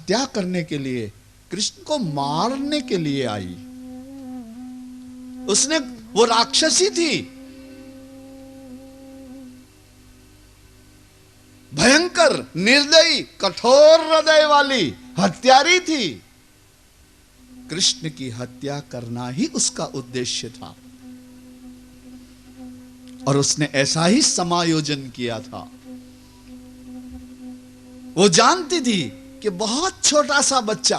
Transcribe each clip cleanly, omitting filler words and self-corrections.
हत्या करने के लिए, कृष्ण को मारने के लिए आई। उसने, वो राक्षसी थी, भयंकर, निर्दयी, कठोर हृदय वाली हत्यारी थी। कृष्ण की हत्या करना ही उसका उद्देश्य था और उसने ऐसा ही समायोजन किया था। वो जानती थी कि बहुत छोटा सा बच्चा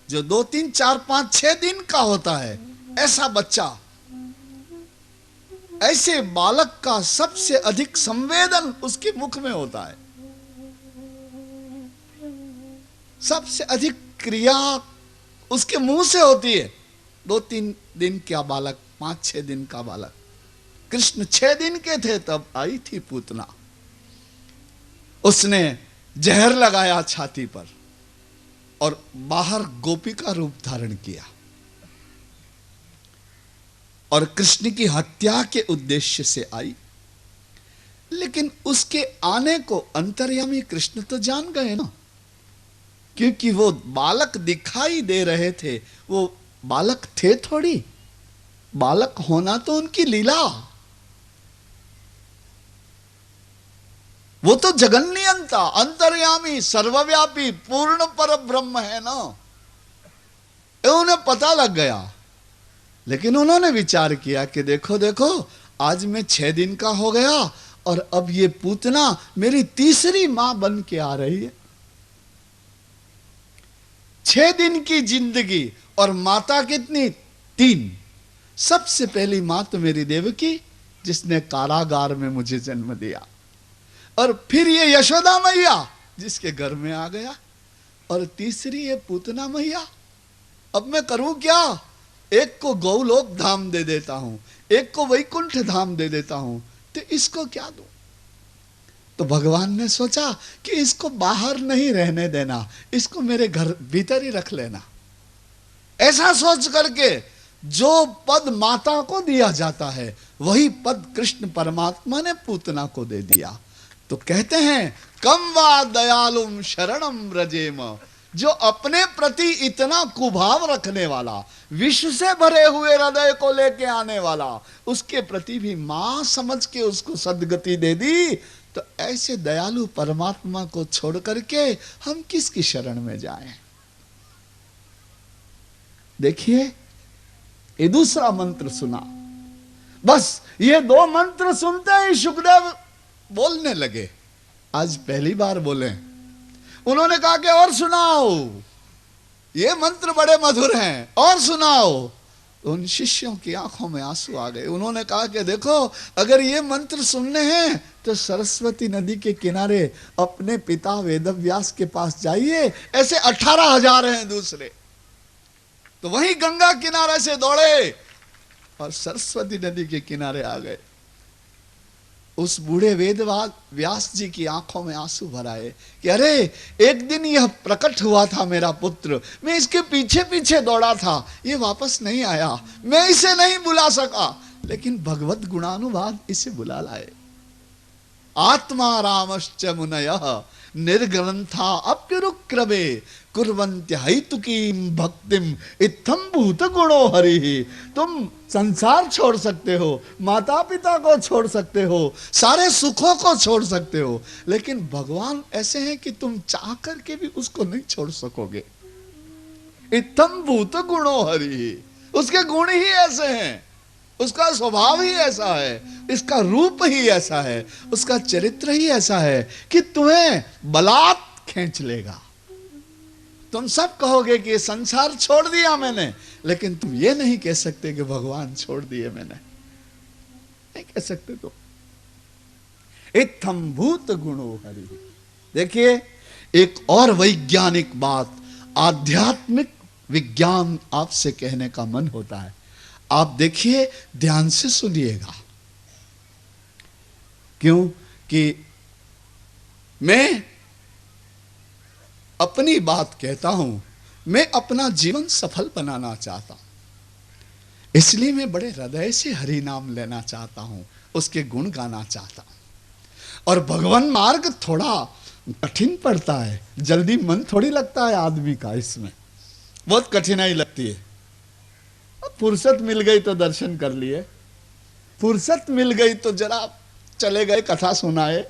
जो 2, 3, 4, 5, 6 दिन का होता है, ऐसा बच्चा, ऐसे बालक का सबसे अधिक संवेदन उसके मुख में होता है। सबसे अधिक क्रिया उसके मुंह से होती है। 2, 3 दिन का बालक, 5, 6 दिन का बालक। कृष्ण 6 दिन के थे तब आई थी पूतना। उसने जहर लगाया छाती पर और बाहर गोपी का रूप धारण किया और कृष्ण की हत्या के उद्देश्य से आई। लेकिन उसके आने को अंतर्यामी कृष्ण तो जान गए ना, क्योंकि वो बालक दिखाई दे रहे थे। वो बालक थे थोड़ी, बालक होना तो उनकी लीला। वो तो जगन्नियंता, अंतर्यामी, सर्वव्यापी, पूर्ण पर ब्रह्म है ना। उन्हें पता लग गया। लेकिन उन्होंने विचार किया कि देखो देखो, आज मैं 6 दिन का हो गया और अब ये पूतना मेरी तीसरी मां बन के आ रही है। 6 दिन की जिंदगी और माता कितनी? 3। सबसे पहली मां तो मेरी देवकी, जिसने कारागार में मुझे जन्म दिया, और फिर ये यशोदा मैया जिसके घर में आ गया, और तीसरी ये पूतना मैया। अब मैं करूं क्या? एक को गौलोक धाम दे देता हूं, एक को वैकुंठ धाम दे देता हूं, तो इसको क्या दूं? तो भगवान ने सोचा कि इसको बाहर नहीं रहने देना, इसको मेरे घर भीतर ही रख लेना। ऐसा सोच करके जो पद माता को दिया जाता है वही पद कृष्ण परमात्मा ने पूतना को दे दिया। तो कहते हैं, कम वा दयालुम शरणम व्रजेम, जो अपने प्रति इतना कुभाव रखने वाला, विश्व से भरे हुए हृदय को लेके आने वाला, उसके प्रति भी मां समझ के उसको सद्गति दे दी। तो ऐसे दयालु परमात्मा को छोड़ करके हम किसकी शरण में जाएं? देखिए, ये दूसरा मंत्र सुना। बस ये 2 मंत्र सुनते ही सुखदेव बोलने लगे। आज पहली बार बोले। उन्होंने कहा कि और सुनाओ, ये मंत्र बड़े मधुर हैं, और सुनाओ। उन शिष्यों की आंखों में आंसू आ गए। उन्होंने कहा कि देखो, अगर ये मंत्र सुनने हैं तो सरस्वती नदी के किनारे अपने पिता वेदव्यास के पास जाइए। ऐसे 18,000 हैं दूसरे, तो वहीं गंगा किनारे से दौड़े और सरस्वती नदी के किनारे आ गए। उस बूढ़े व्यास जी की आंखों में आंसू भर आए कि अरे, एक दिन यह प्रकट हुआ था मेरा पुत्र, मैं इसके पीछे पीछे दौड़ा था, ये वापस नहीं आया, मैं इसे नहीं बुला सका, लेकिन भगवत गुणानुवाद इसे बुला लाए। आत्मा रामश्च मुनयः निर्ग्रंथा अप्युरुक्रमे कुर्वन्त्य हैतुकीं भक्तिम इत्थं भूत गुणो हरि। तुम संसार छोड़ सकते हो, माता पिता को छोड़ सकते हो, सारे सुखों को छोड़ सकते हो, लेकिन भगवान ऐसे हैं कि तुम चाह करके भी उसको नहीं छोड़ सकोगे। इत्थं भूत गुणो हरि, उसके गुण ही ऐसे हैं, उसका स्वभाव ही ऐसा है, इसका रूप ही ऐसा है, उसका चरित्र ही ऐसा है कि तुम्हें बलात् खींच लेगा। तुम सब कहोगे कि ये संसार छोड़ दिया मैंने, लेकिन तुम ये नहीं कह सकते कि भगवान छोड़ दिए मैंने, नहीं कह सकते। तो इत्थं भूत गुणो हरि। देखिए, एक और वैज्ञानिक बात, आध्यात्मिक विज्ञान आपसे कहने का मन होता है। आप देखिए, ध्यान से सुनिएगा, क्योंकि मैं अपनी बात कहता हूं, मैं अपना जीवन सफल बनाना चाहता हूं, इसलिए मैं बड़े हृदय से हरि नाम लेना चाहता हूं, उसके गुण गाना चाहता हूं। और भगवान मार्ग थोड़ा कठिन पड़ता है, जल्दी मन थोड़ी लगता है आदमी का, इसमें बहुत कठिनाई लगती है। अब फुर्सत मिल गई तो दर्शन कर लिए, फुर्सत मिल गई तो जरा चले गए कथा सुनाए,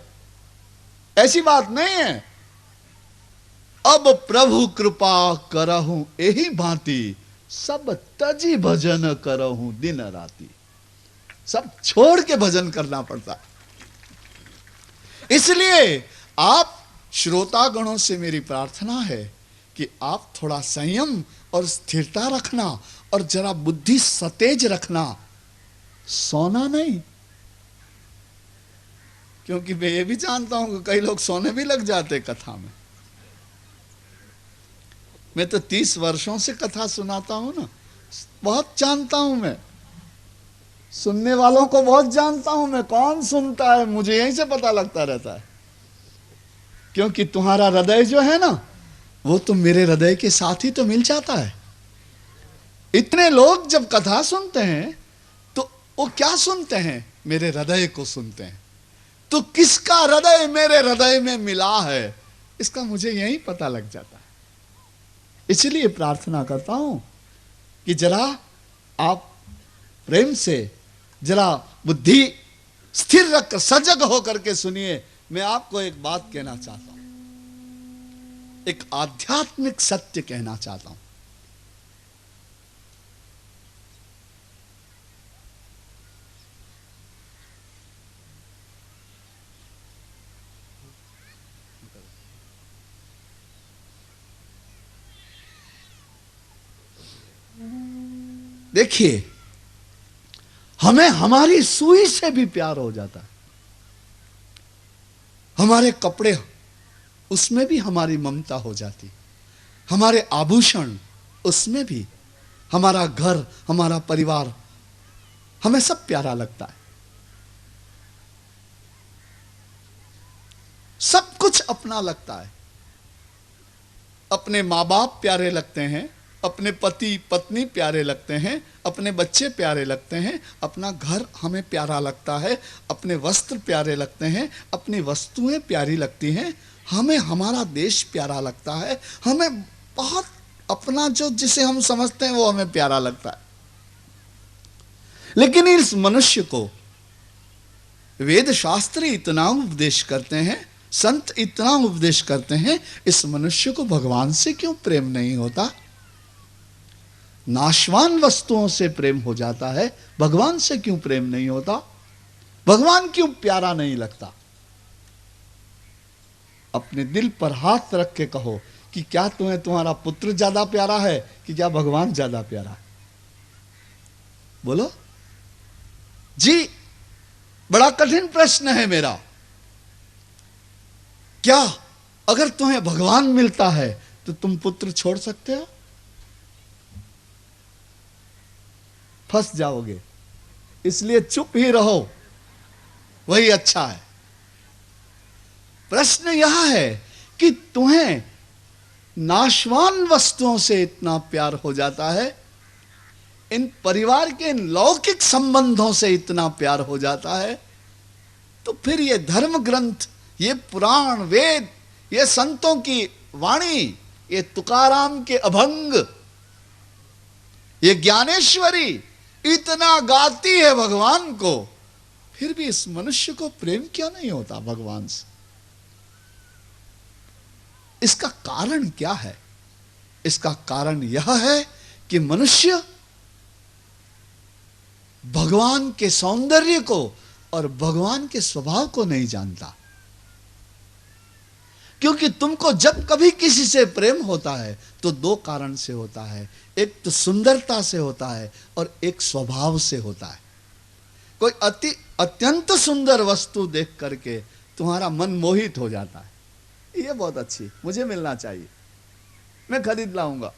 ऐसी बात नहीं है। अब प्रभु कृपा करहूं यही भांति, सब तजी भजन करहूं दिन राती। सब छोड़ के भजन करना पड़ता है। इसलिए आप श्रोतागणों से मेरी प्रार्थना है कि आप थोड़ा संयम और स्थिरता रखना और जरा बुद्धि सतेज रखना, सोना नहीं। क्योंकि मैं ये भी जानता हूं कि कई लोग सोने भी लग जाते कथा में। मैं तो 30 वर्षों से कथा सुनाता हूं ना, बहुत जानता हूं मैं, सुनने वालों को बहुत जानता हूं मैं, कौन सुनता है मुझे यहीं से पता लगता रहता है। क्योंकि तुम्हारा हृदय जो है ना, वो तो मेरे हृदय के साथ ही तो मिल जाता है। इतने लोग जब कथा सुनते हैं तो वो क्या सुनते हैं? मेरे हृदय को सुनते हैं। तो किसका हृदय मेरे हृदय में मिला है, इसका मुझे यहीं पता लग जाता है। इसलिए प्रार्थना करता हूं कि जरा आप प्रेम से जरा बुद्धि स्थिर रखकर सजग होकर के सुनिए। मैं आपको एक बात कहना चाहता हूं, एक आध्यात्मिक सत्य कहना चाहता हूं। देखिए, हमें हमारी सुई से भी प्यार हो जाता है, हमारे कपड़े उसमें भी हमारी ममता हो जाती, हमारे आभूषण उसमें भी, हमारा घर, हमारा परिवार, हमें सब प्यारा लगता है। सब कुछ अपना लगता है। अपने माँ बाप प्यारे लगते हैं, अपने पति पत्नी प्यारे लगते हैं, अपने बच्चे प्यारे लगते हैं, अपना घर हमें प्यारा लगता है, अपने वस्त्र प्यारे लगते हैं, अपनी वस्तुएं प्यारी लगती हैं, हमें हमारा देश प्यारा लगता है, हमें बहुत अपना जो जिसे हम समझते हैं वो हमें प्यारा लगता है। लेकिन इस मनुष्य को वेद शास्त्र इतना उपदेश करते हैं, संत इतना उपदेश करते हैं, इस मनुष्य को भगवान से क्यों प्रेम नहीं होता? नाशवान वस्तुओं से प्रेम हो जाता है, भगवान से क्यों प्रेम नहीं होता? भगवान क्यों प्यारा नहीं लगता? अपने दिल पर हाथ रख के कहो कि क्या तुम्हें तुम्हारा पुत्र ज्यादा प्यारा है कि क्या भगवान ज्यादा प्यारा है? बोलो जी। बड़ा कठिन प्रश्न है मेरा। क्या अगर तुम्हें भगवान मिलता है तो तुम पुत्र छोड़ सकते हो? फंस जाओगे, इसलिए चुप ही रहो, वही अच्छा है। प्रश्न यह है कि तुम्हें नाशवान वस्तुओं से इतना प्यार हो जाता है, इन परिवार के इन लौकिक संबंधों से इतना प्यार हो जाता है, तो फिर ये धर्म ग्रंथ, ये पुराण वेद, ये संतों की वाणी, ये तुकाराम के अभंग, ये ज्ञानेश्वरी इतना गाती है भगवान को, फिर भी इस मनुष्य को प्रेम क्यों नहीं होता भगवान से? इसका कारण क्या है? इसका कारण यह है कि मनुष्य भगवान के सौंदर्य को और भगवान के स्वभाव को नहीं जानता। क्योंकि तुमको जब कभी किसी से प्रेम होता है तो दो कारण से होता है, एक तो सुंदरता से होता है और एक स्वभाव से होता है। कोई अत्यंत सुंदर वस्तु देख करके तुम्हारा मन मोहित हो जाता है, ये बहुत अच्छी, मुझे मिलना चाहिए, मैं खरीद लाऊंगा,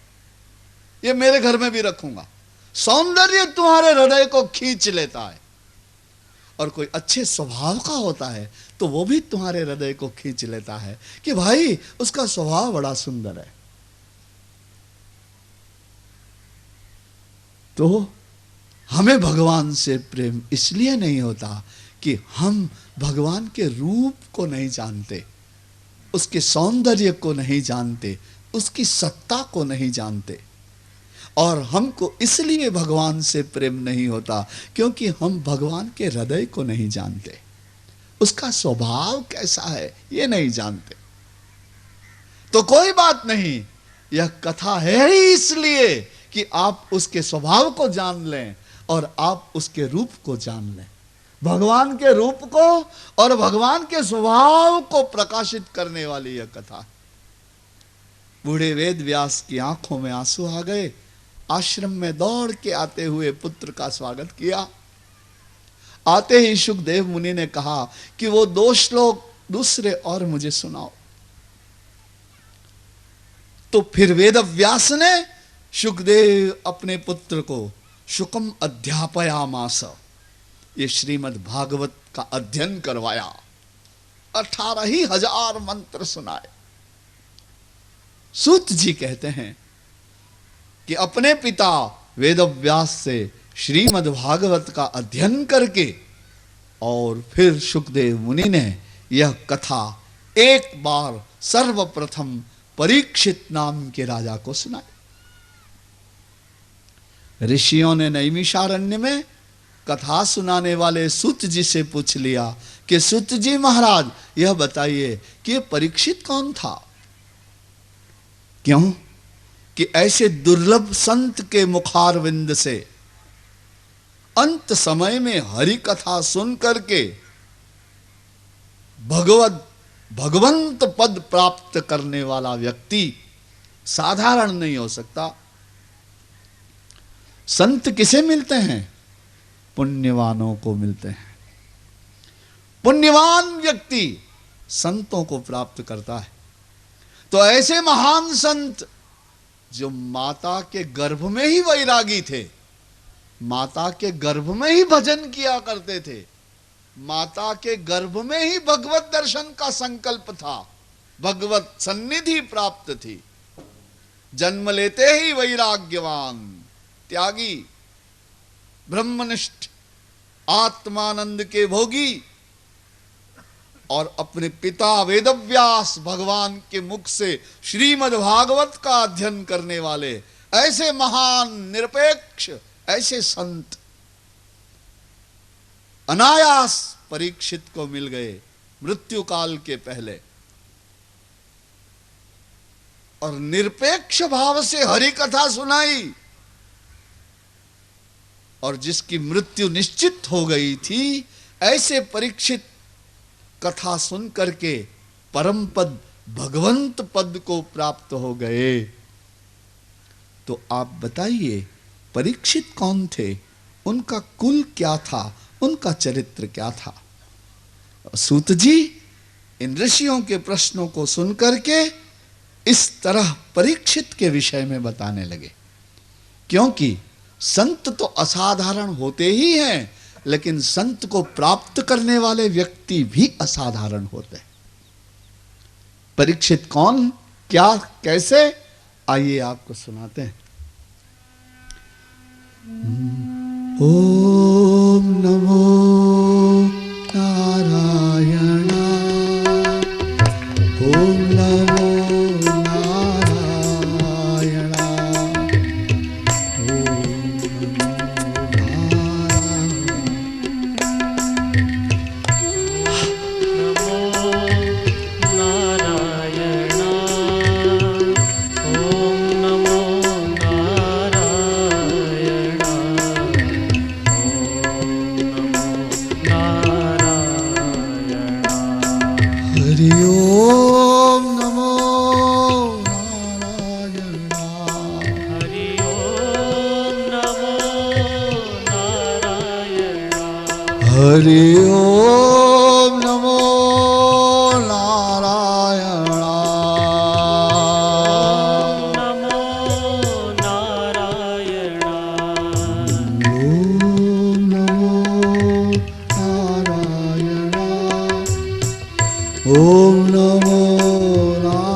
ये मेरे घर में भी रखूंगा। सौंदर्य तुम्हारे हृदय को खींच लेता है। और कोई अच्छे स्वभाव का होता है तो वो भी तुम्हारे हृदय को खींच लेता है कि भाई उसका स्वभाव बड़ा सुंदर है। तो हमें भगवान से प्रेम इसलिए नहीं होता कि हम भगवान के रूप को नहीं जानते, उसके सौंदर्य को नहीं जानते, उसकी सत्ता को नहीं जानते। और हमको इसलिए भगवान से प्रेम नहीं होता क्योंकि हम भगवान के हृदय को नहीं जानते, उसका स्वभाव कैसा है ये नहीं जानते। तो कोई बात नहीं, यह कथा है ही इसलिए कि आप उसके स्वभाव को जान लें और आप उसके रूप को जान लें। भगवान के रूप को और भगवान के स्वभाव को प्रकाशित करने वाली यह कथा। बूढ़े वेद व्यास की आंखों में आंसू आ गए। आश्रम में दौड़ के आते हुए पुत्र का स्वागत किया। आते ही सुखदेव मुनि ने कहा कि वो 2 श्लोक दूसरे और मुझे सुनाओ। तो फिर वेद व्यास ने सुखदेव अपने पुत्र को शुकम अध्यापयामास, ये श्रीमद् भागवत का अध्ययन करवाया। 18,000 मंत्र सुनाए। सूत जी कहते हैं कि अपने पिता वेद व्यास से श्रीमद् भागवत का अध्ययन करके और फिर सुखदेव मुनि ने यह कथा एक बार सर्वप्रथम परीक्षित नाम के राजा को सुनाई। ऋषियों ने नैमिषारण्य में कथा सुनाने वाले सूत जी से पूछ लिया कि सूत जी महाराज यह बताइए कि यह परीक्षित कौन था। क्यों कि ऐसे दुर्लभ संत के मुखारविंद से अंत समय में हरि कथा सुन करके भगवंत पद प्राप्त करने वाला व्यक्ति साधारण नहीं हो सकता। संत किसे मिलते हैं? पुण्यवानों को मिलते हैं। पुण्यवान व्यक्ति संतों को प्राप्त करता है। तो ऐसे महान संत जो माता के गर्भ में ही वैरागी थे, माता के गर्भ में ही भजन किया करते थे, माता के गर्भ में ही भगवत दर्शन का संकल्प था, भगवत सन्निधि प्राप्त थी, जन्म लेते ही वैराग्यवान, त्यागी, ब्रह्मनिष्ठ, आत्मानंद के भोगी और अपने पिता वेदव्यास भगवान के मुख से श्रीमद् भागवत का अध्ययन करने वाले ऐसे महान निरपेक्ष ऐसे संत अनायास परीक्षित को मिल गए मृत्यु काल के पहले। और निरपेक्ष भाव से हरि कथा सुनाई। और जिसकी मृत्यु निश्चित हो गई थी, ऐसे परीक्षित कथा सुन करके परम पद भगवंत पद को प्राप्त हो गए। तो आप बताइए परीक्षित कौन थे, उनका कुल क्या था, उनका चरित्र क्या था। सूत जी इन ऋषियों के प्रश्नों को सुन करके इस तरह परीक्षित के विषय में बताने लगे। क्योंकि संत तो असाधारण होते ही हैं, लेकिन संत को प्राप्त करने वाले व्यक्ति भी असाधारण होते हैं। परीक्षित कौन, क्या, कैसे, आइए आपको सुनाते हैं। ओम नमो नारायण, ओम नमो नारायण, हरि ओम नमो नारायण, नमो नारायण, ओम नमो नारायण, ओम नमो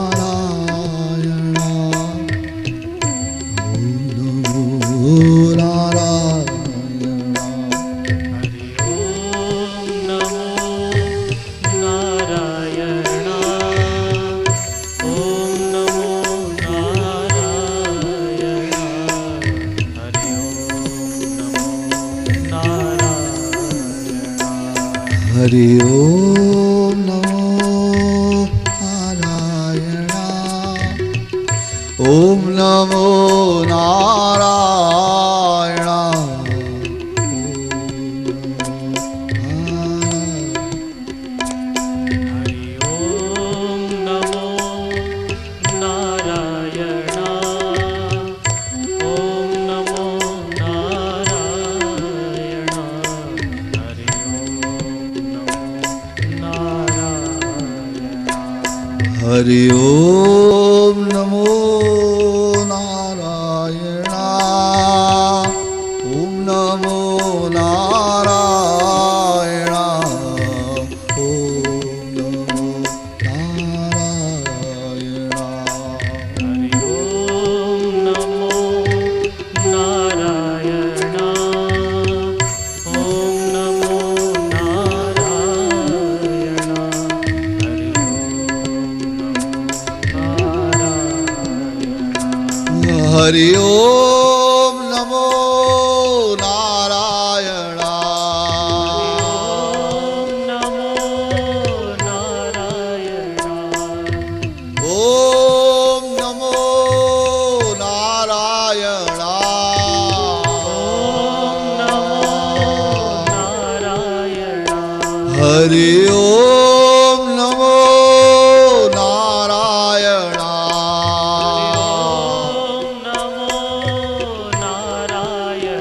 नारायण, ओम नमो नारायण। हरि ओम नमो हरि ओम नमो नारायण ओम नमो नारायण हरि ओम नमो नारायण ओम नमो नारायण ओम नमो नारायण हरि ओम नमो नारायण ओम नमो नारायण हरि ओम नमो नारायण ओम नमो नारायण हरि ओम नमो नारायण हरि ओम नमो नारायण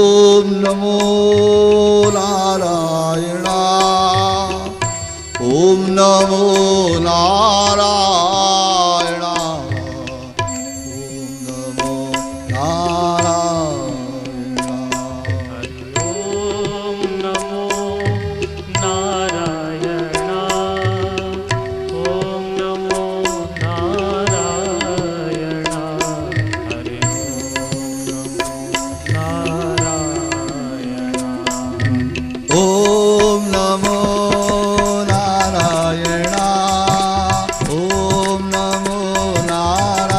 ओम नमो नारायण ओम नमो नारायण ओम नमो नारायण ओम नमो नारायण हरि ओम नमो नारायण ओम नमो नारायण ओम नमो नारायण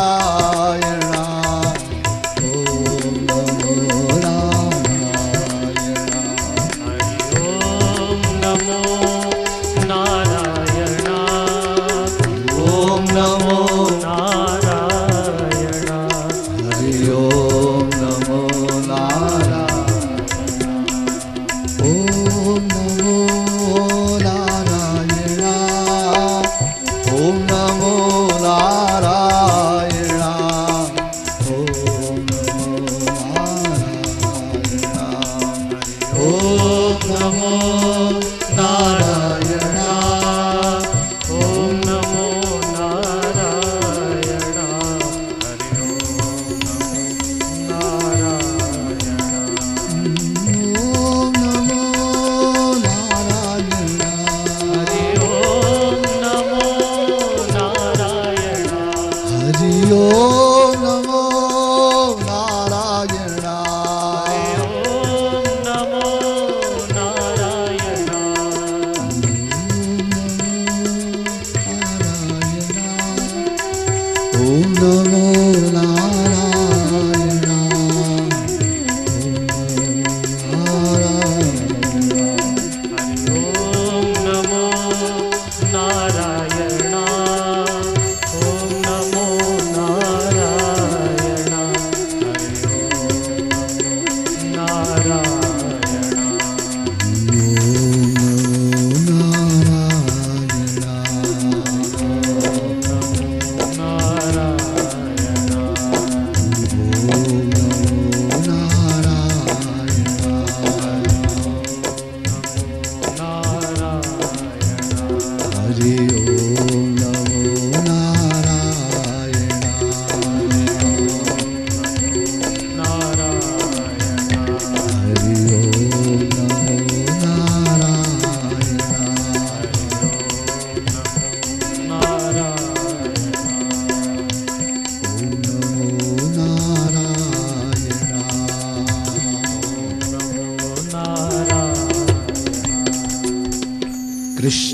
ओम नमो नारायण ओम नमो नारायण हरि ओम नमो नारायण ओम नमो नारायण ओम नमो नारायण ओम नमो नारायण ओम नमो नारायण ओम नमो नारायण हरि ओम नमो नारायण हरि ओम नमो नारायण ओम नमो नारायण ओम नमो नारायण ओम नमो नारायण ओम नमो नारायण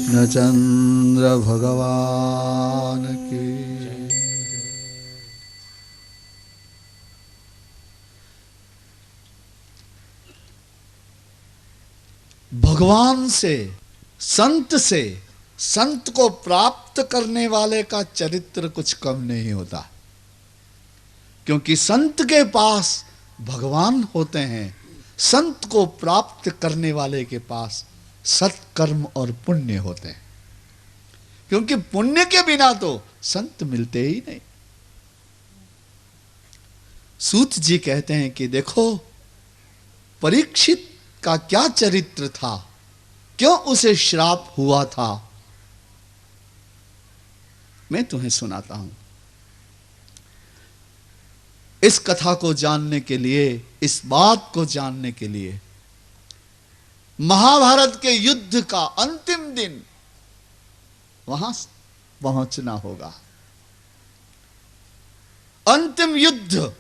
कृष्णचंद्र भगवान की भगवान से, संत से, संत को प्राप्त करने वाले का चरित्र कुछ कम नहीं होता, क्योंकि संत के पास भगवान होते हैं। संत को प्राप्त करने वाले के पास सत्कर्म और पुण्य होते हैं, क्योंकि पुण्य के बिना तो संत मिलते ही नहीं। सूत जी कहते हैं कि देखो परीक्षित का क्या चरित्र था, क्यों उसे श्राप हुआ था। मैं तुम्हें सुनाता हूं। इस कथा को जानने के लिए, इस बात को जानने के लिए महाभारत के युद्ध का अंतिम दिन वहां पहुंचना होगा। अंतिम युद्ध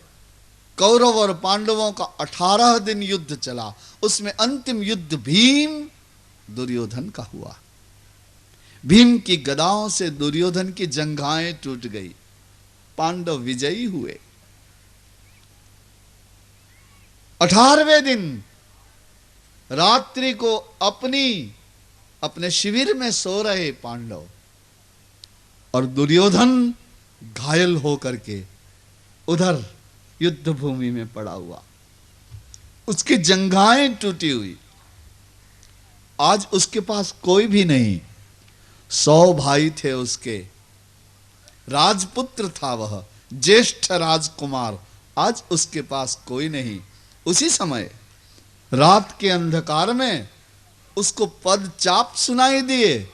कौरव और पांडवों का 18 दिन युद्ध चला, उसमें अंतिम युद्ध भीम दुर्योधन का हुआ। भीम की गदाओं से दुर्योधन की जंघाएं टूट गई, पांडव विजयी हुए। 18वें दिन रात्रि को अपने शिविर में सो रहे पांडव और दुर्योधन घायल होकर के उधर युद्ध भूमि में पड़ा हुआ, उसकी जंघाएं टूटी हुई। आज उसके पास कोई भी नहीं, 100 भाई थे उसके, राजपुत्र था वह, ज्येष्ठ राजकुमार। आज उसके पास कोई नहीं। उसी समय रात के अंधकार में उसको पदचाप सुनाई दिए।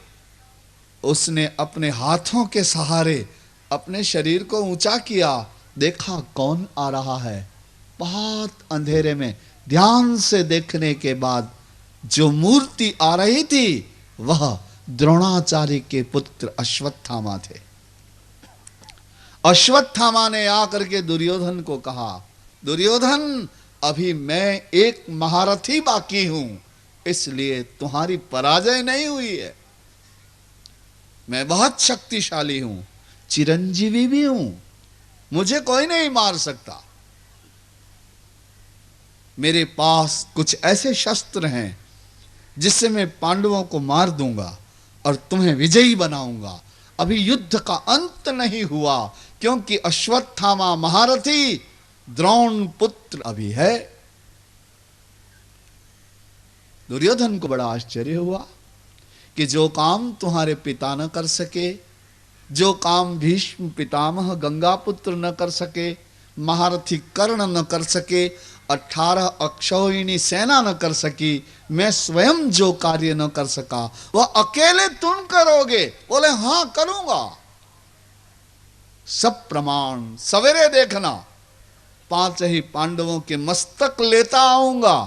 उसने अपने हाथों के सहारे अपने शरीर को ऊंचा किया, देखा कौन आ रहा है। बहुत अंधेरे में ध्यान से देखने के बाद जो मूर्ति आ रही थी वह द्रोणाचार्य के पुत्र अश्वत्थामा थे। अश्वत्थामा ने आकर के दुर्योधन को कहा, दुर्योधन अभी मैं एक महारथी बाकी हूं, इसलिए तुम्हारी पराजय नहीं हुई है। मैं बहुत शक्तिशाली हूं, चिरंजीवी भी हूं, मुझे कोई नहीं मार सकता। मेरे पास कुछ ऐसे शस्त्र हैं जिससे मैं पांडवों को मार दूंगा और तुम्हें विजयी बनाऊंगा। अभी युद्ध का अंत नहीं हुआ, क्योंकि अश्वत्थामा महारथी द्रोण पुत्र अभी है। दुर्योधन को बड़ा आश्चर्य हुआ कि जो काम तुम्हारे पिता न कर सके, जो काम भीष्म पितामह गंगापुत्र न कर सके, महारथी कर्ण न कर सके, 18 अक्षौहिणी सेना न कर सकी, मैं स्वयं जो कार्य न कर सका वह अकेले तुम करोगे। बोले हां करूंगा, सब प्रमाण सवेरे देखना, 5 ही पांडवों के मस्तक लेता आऊंगा,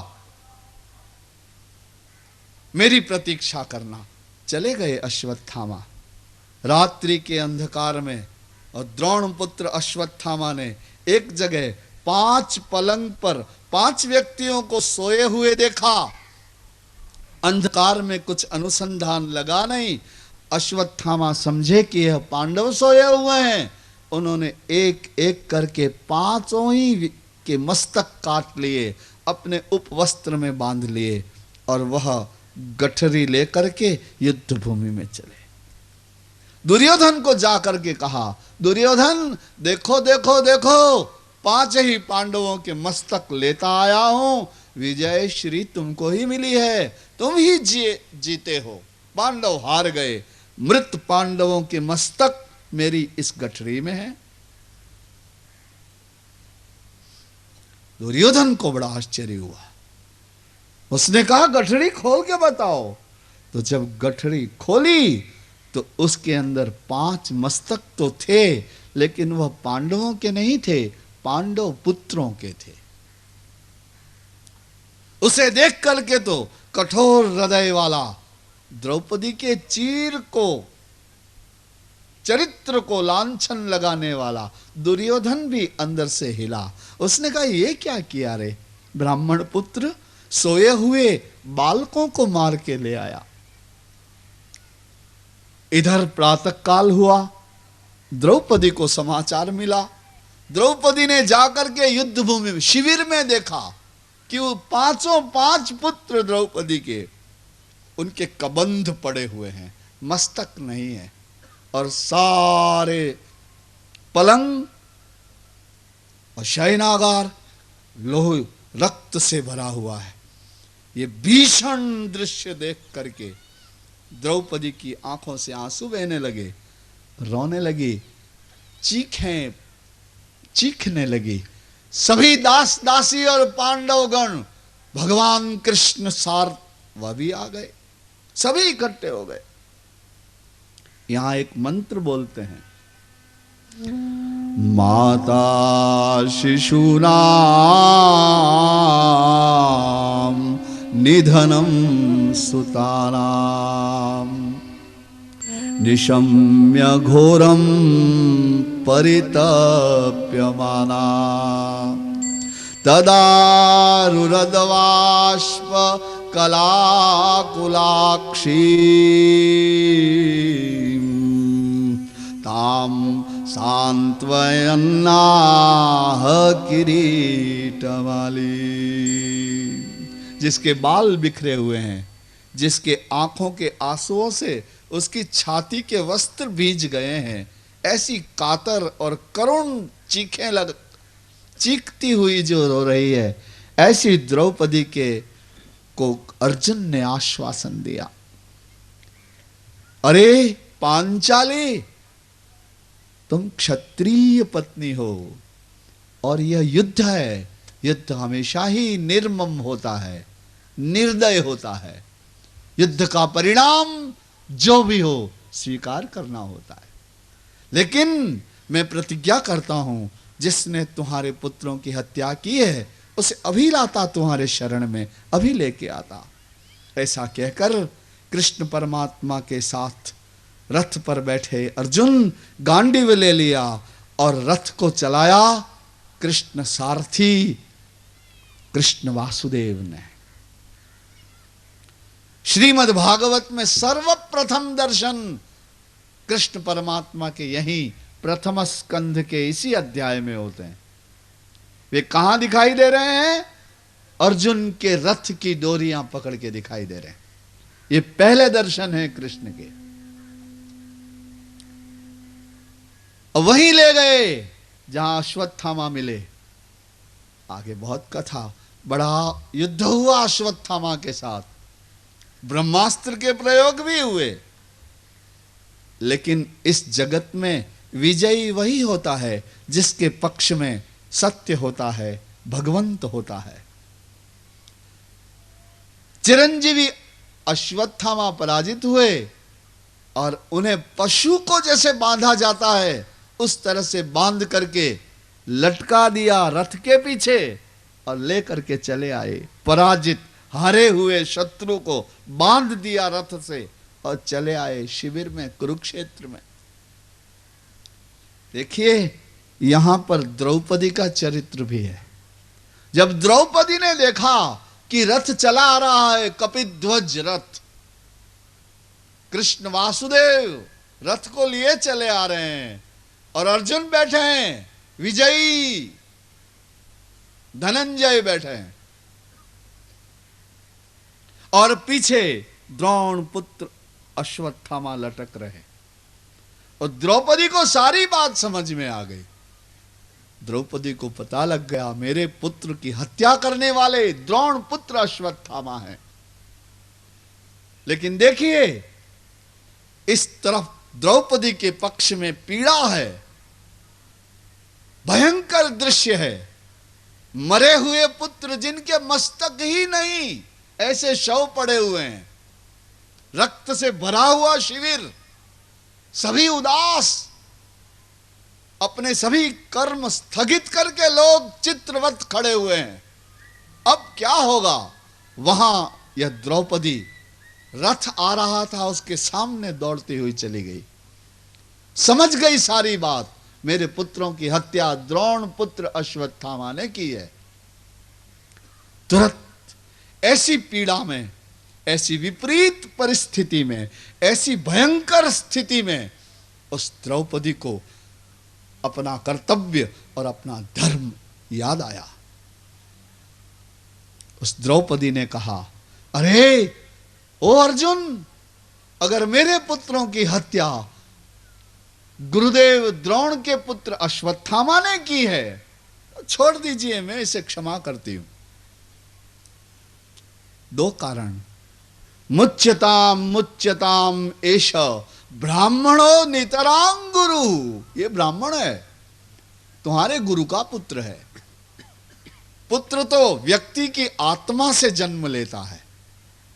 मेरी प्रतीक्षा करना। चले गए अश्वत्थामा रात्रि के अंधकार में, और द्रोण पुत्र अश्वत्थामा ने एक जगह 5 पलंग पर 5 व्यक्तियों को सोए हुए देखा। अंधकार में कुछ अनुसंधान लगा नहीं, अश्वत्थामा समझे कि यह पांडव सोए हुए हैं। उन्होंने एक एक करके 5 ही के मस्तक काट लिए, अपने उपवस्त्र में बांध लिए, और वह गठरी लेकर के युद्ध भूमि में चले। दुर्योधन को जाकर के कहा, दुर्योधन देखो देखो देखो, 5 ही पांडवों के मस्तक लेता आया हूं, विजय श्री तुमको ही मिली है, तुम ही जीते हो, पांडव हार गए, मृत पांडवों के मस्तक मेरी इस गठरी में है। दुर्योधन को बड़ा आश्चर्य हुआ, उसने कहा गठरी खोल के बताओ। तो जब गठरी खोली तो उसके अंदर 5 मस्तक तो थे, लेकिन वह पांडवों के नहीं थे, पांडव पुत्रों के थे। उसे देख करके तो कठोर हृदय वाला द्रौपदी के चीर को, चरित्र को लांछन लगाने वाला दुर्योधन भी अंदर से हिला। उसने कहा ये क्या किया रे, ब्राह्मण पुत्र सोए हुए बालकों को मार के ले आया। इधर प्रातः काल हुआ, द्रौपदी को समाचार मिला। द्रौपदी ने जाकर के युद्ध भूमि में शिविर में देखा कि वो 5 पुत्र द्रौपदी के उनके कबंध पड़े हुए हैं, मस्तक नहीं है, और सारे पलंग और शयनागार लोह रक्त से भरा हुआ है। ये भीषण दृश्य देख करके द्रौपदी की आंखों से आंसू बहने लगे, रोने लगी, चीखने लगी। सभी दास दासी और पांडवगण, भगवान कृष्ण सार वह भी आ गए, सभी इकट्ठे हो गए। यहां एक मंत्र बोलते हैं, माता शिशूनाम निधनम सुतानाम निशम्य घोरम परितप्यमाना तदारुरदवाश्व कलाकुलाक्षी ताम सांत्वयन्नाह किरीटमाली। जिसके बाल बिखरे हुए हैं, जिसके आंखों के आंसुओं से उसकी छाती के वस्त्र भीज गए हैं, ऐसी कातर और करुण चीखती हुई जो रो रही है, ऐसी द्रौपदी को अर्जुन ने आश्वासन दिया, अरे पांचाली, तुम क्षत्रिय पत्नी हो और यह युद्ध है। युद्ध हमेशा ही निर्मम होता है, निर्दय होता है। युद्ध का परिणाम जो भी हो स्वीकार करना होता है। लेकिन मैं प्रतिज्ञा करता हूं, जिसने तुम्हारे पुत्रों की हत्या की है उसे अभी लाता तुम्हारे शरण में, अभी लेके आता। ऐसा कहकर कृष्ण परमात्मा के साथ रथ पर बैठे अर्जुन गांडीव ले लिया और रथ को चलाया कृष्ण सारथी कृष्ण वासुदेव ने। श्रीमद् भागवत में सर्वप्रथम दर्शन कृष्ण परमात्मा के यही प्रथम स्कंध के इसी अध्याय में होते हैं। वे कहां दिखाई दे रहे हैं? अर्जुन के रथ की डोरियां पकड़ के दिखाई दे रहे हैं। ये पहले दर्शन है कृष्ण के। वहीं ले गए जहां अश्वत्थामा मिले। आगे बहुत कथा, बड़ा युद्ध हुआ अश्वत्थामा के साथ, ब्रह्मास्त्र के प्रयोग भी हुए। लेकिन इस जगत में विजयी वही होता है जिसके पक्ष में सत्य होता है, भगवंत होता है। चिरंजीवी अश्वत्थामा पराजित हुए और उन्हें पशु को जैसे बांधा जाता है उस तरह से बांध करके लटका दिया रथ के पीछे और लेकर के चले आए। पराजित हारे हुए शत्रु को बांध दिया रथ से और चले आए शिविर में, कुरुक्षेत्र में। देखिए यहां पर द्रौपदी का चरित्र भी है। जब द्रौपदी ने देखा कि रथ चला आ रहा है, कपिध्वज रथ, कृष्ण वासुदेव रथ को लिए चले आ रहे हैं और अर्जुन बैठे हैं, विजयी धनंजय बैठे हैं और पीछे द्रोण पुत्र अश्वत्थामा लटक रहे। और द्रौपदी को सारी बात समझ में आ गई। द्रौपदी को पता लग गया मेरे पुत्र की हत्या करने वाले द्रोण पुत्र अश्वत्थामा है। लेकिन देखिए इस तरफ द्रौपदी के पक्ष में पीड़ा है, भयंकर दृश्य है। मरे हुए पुत्र जिनके मस्तक ही नहीं, ऐसे शव पड़े हुए हैं, रक्त से भरा हुआ शिविर, सभी उदास, अपने सभी कर्म स्थगित करके लोग चित्रवत खड़े हुए हैं। अब क्या होगा? वहां यह द्रौपदी रथ आ रहा था, उसके सामने दौड़ती हुई चली गई। समझ गई सारी बात, मेरे पुत्रों की हत्या द्रोण पुत्र अश्वत्थामा ने की है। तुरंत ऐसी पीड़ा में, ऐसी विपरीत परिस्थिति में, ऐसी भयंकर स्थिति में उस द्रौपदी को अपना कर्तव्य और अपना धर्म याद आया। उस द्रौपदी ने कहा, अरे ओ अर्जुन, अगर मेरे पुत्रों की हत्या गुरुदेव द्रोण के पुत्र अश्वत्थामा ने की है तो छोड़ दीजिए, मैं इसे क्षमा करती हूं। दो कारण, मुच्यताम मुच्यताम एष ब्राह्मणो नितरां गुरु, ये ब्राह्मण है, तुम्हारे गुरु का पुत्र है। पुत्र तो व्यक्ति की आत्मा से जन्म लेता है,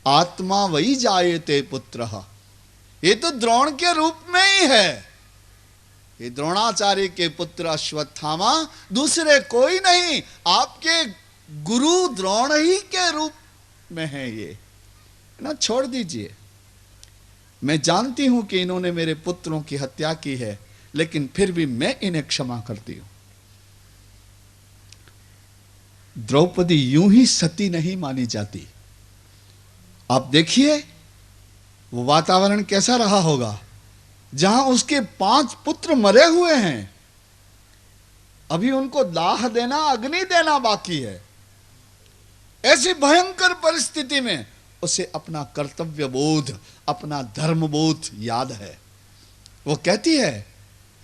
आत्मा वही जायते पुत्र, ये तो द्रोण के रूप में ही है। ये द्रोणाचार्य के पुत्र अश्वत्थामा दूसरे कोई नहीं, आपके गुरु द्रोण ही के रूप में है ये ना, छोड़ दीजिए। मैं जानती हूं कि इन्होंने मेरे पुत्रों की हत्या की है, लेकिन फिर भी मैं इन्हें क्षमा करती हूं। द्रौपदी यूं ही सती नहीं मानी जाती। आप देखिए वो वातावरण कैसा रहा होगा, जहां उसके 5 पुत्र मरे हुए हैं, अभी उनको दाह देना, अग्नि देना बाकी है। ऐसी भयंकर परिस्थिति में उसे अपना कर्तव्य बोध, अपना धर्म बोध याद है। वो कहती है,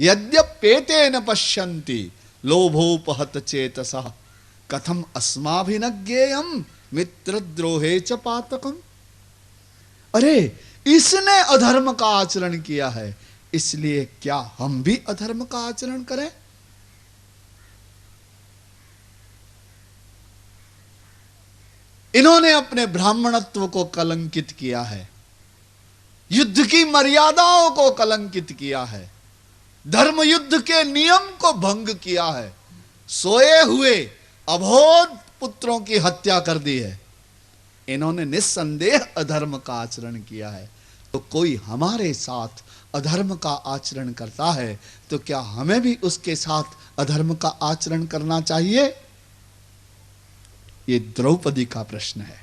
यद्यपेते न पश्यन्ति लोभोपहत चेतसः कथम अस्माभिनज्ञेयम मित्रद्रोहे च पातकम। अरे इसने अधर्म का आचरण किया है, इसलिए क्या हम भी अधर्म का आचरण करें? इन्होंने अपने ब्राह्मणत्व को कलंकित किया है, युद्ध की मर्यादाओं को कलंकित किया है, धर्म युद्ध के नियम को भंग किया है, सोए हुए अबोध पुत्रों की हत्या कर दी है। इन्होंने निस्संदेह अधर्म का आचरण किया है। तो कोई हमारे साथ अधर्म का आचरण करता है तो क्या हमें भी उसके साथ अधर्म का आचरण करना चाहिए? ये द्रौपदी का प्रश्न है।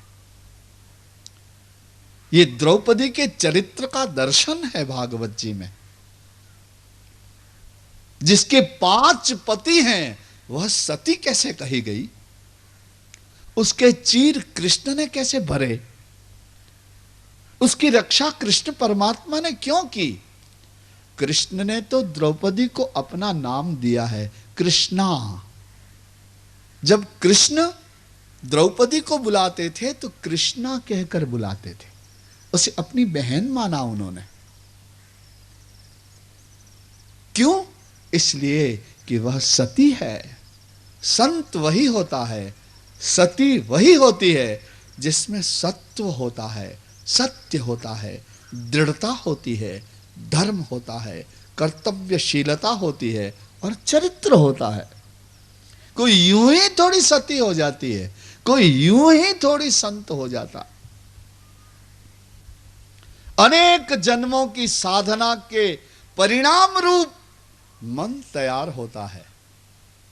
ये द्रौपदी के चरित्र का दर्शन है भागवत जी में। जिसके 5 पति हैं वह सती कैसे कही गई? उसके चीर कृष्ण ने कैसे भरे? उसकी रक्षा कृष्ण परमात्मा ने क्यों की? कृष्ण ने तो द्रौपदी को अपना नाम दिया है, कृष्णा। जब कृष्ण द्रौपदी को बुलाते थे तो कृष्णा कहकर बुलाते थे, उसे अपनी बहन माना उन्होंने। क्यों? इसलिए कि वह सती है। संत वही होता है, सती वही होती है जिसमें सत्व होता है, सत्य होता है, दृढ़ता होती है, धर्म होता है, कर्तव्यशीलता होती है और चरित्र होता है। कोई यूं ही थोड़ी सती हो जाती है, कोई यूं ही थोड़ी संत हो जाता। अनेक जन्मों की साधना के परिणाम रूप मन तैयार होता है।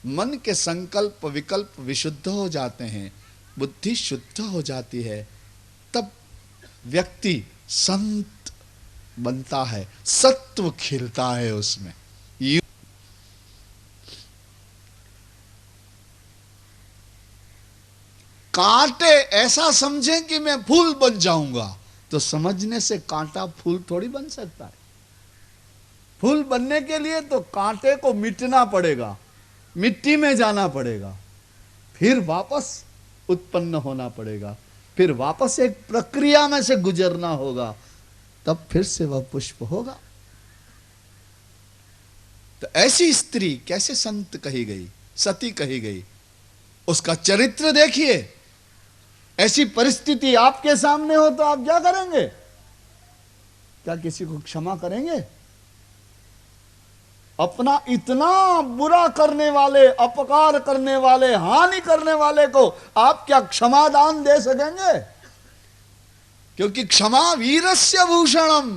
मन के संकल्प विकल्प विशुद्ध हो जाते हैं, बुद्धि शुद्ध हो जाती है, तब व्यक्ति संत बनता है, सत्व खिलता है उसमें। कांटे ऐसा समझें कि मैं फूल बन जाऊंगा, तो समझने से कांटा फूल थोड़ी बन सकता है। फूल बनने के लिए तो कांटे को मिटना पड़ेगा, मिट्टी में जाना पड़ेगा, फिर वापस उत्पन्न होना पड़ेगा, फिर वापस एक प्रक्रिया में से गुजरना होगा, तब फिर से वह पुष्प होगा। तो ऐसी स्त्री कैसे संत कही गई, सती कही गई? उसका चरित्र देखिए। ऐसी परिस्थिति आपके सामने हो तो आप क्या करेंगे? क्या किसी को क्षमा करेंगे? अपना इतना बुरा करने वाले, अपकार करने वाले, हानि करने वाले को आप क्या क्षमादान दे सकेंगे? क्योंकि क्षमा वीरस्य भूषणम।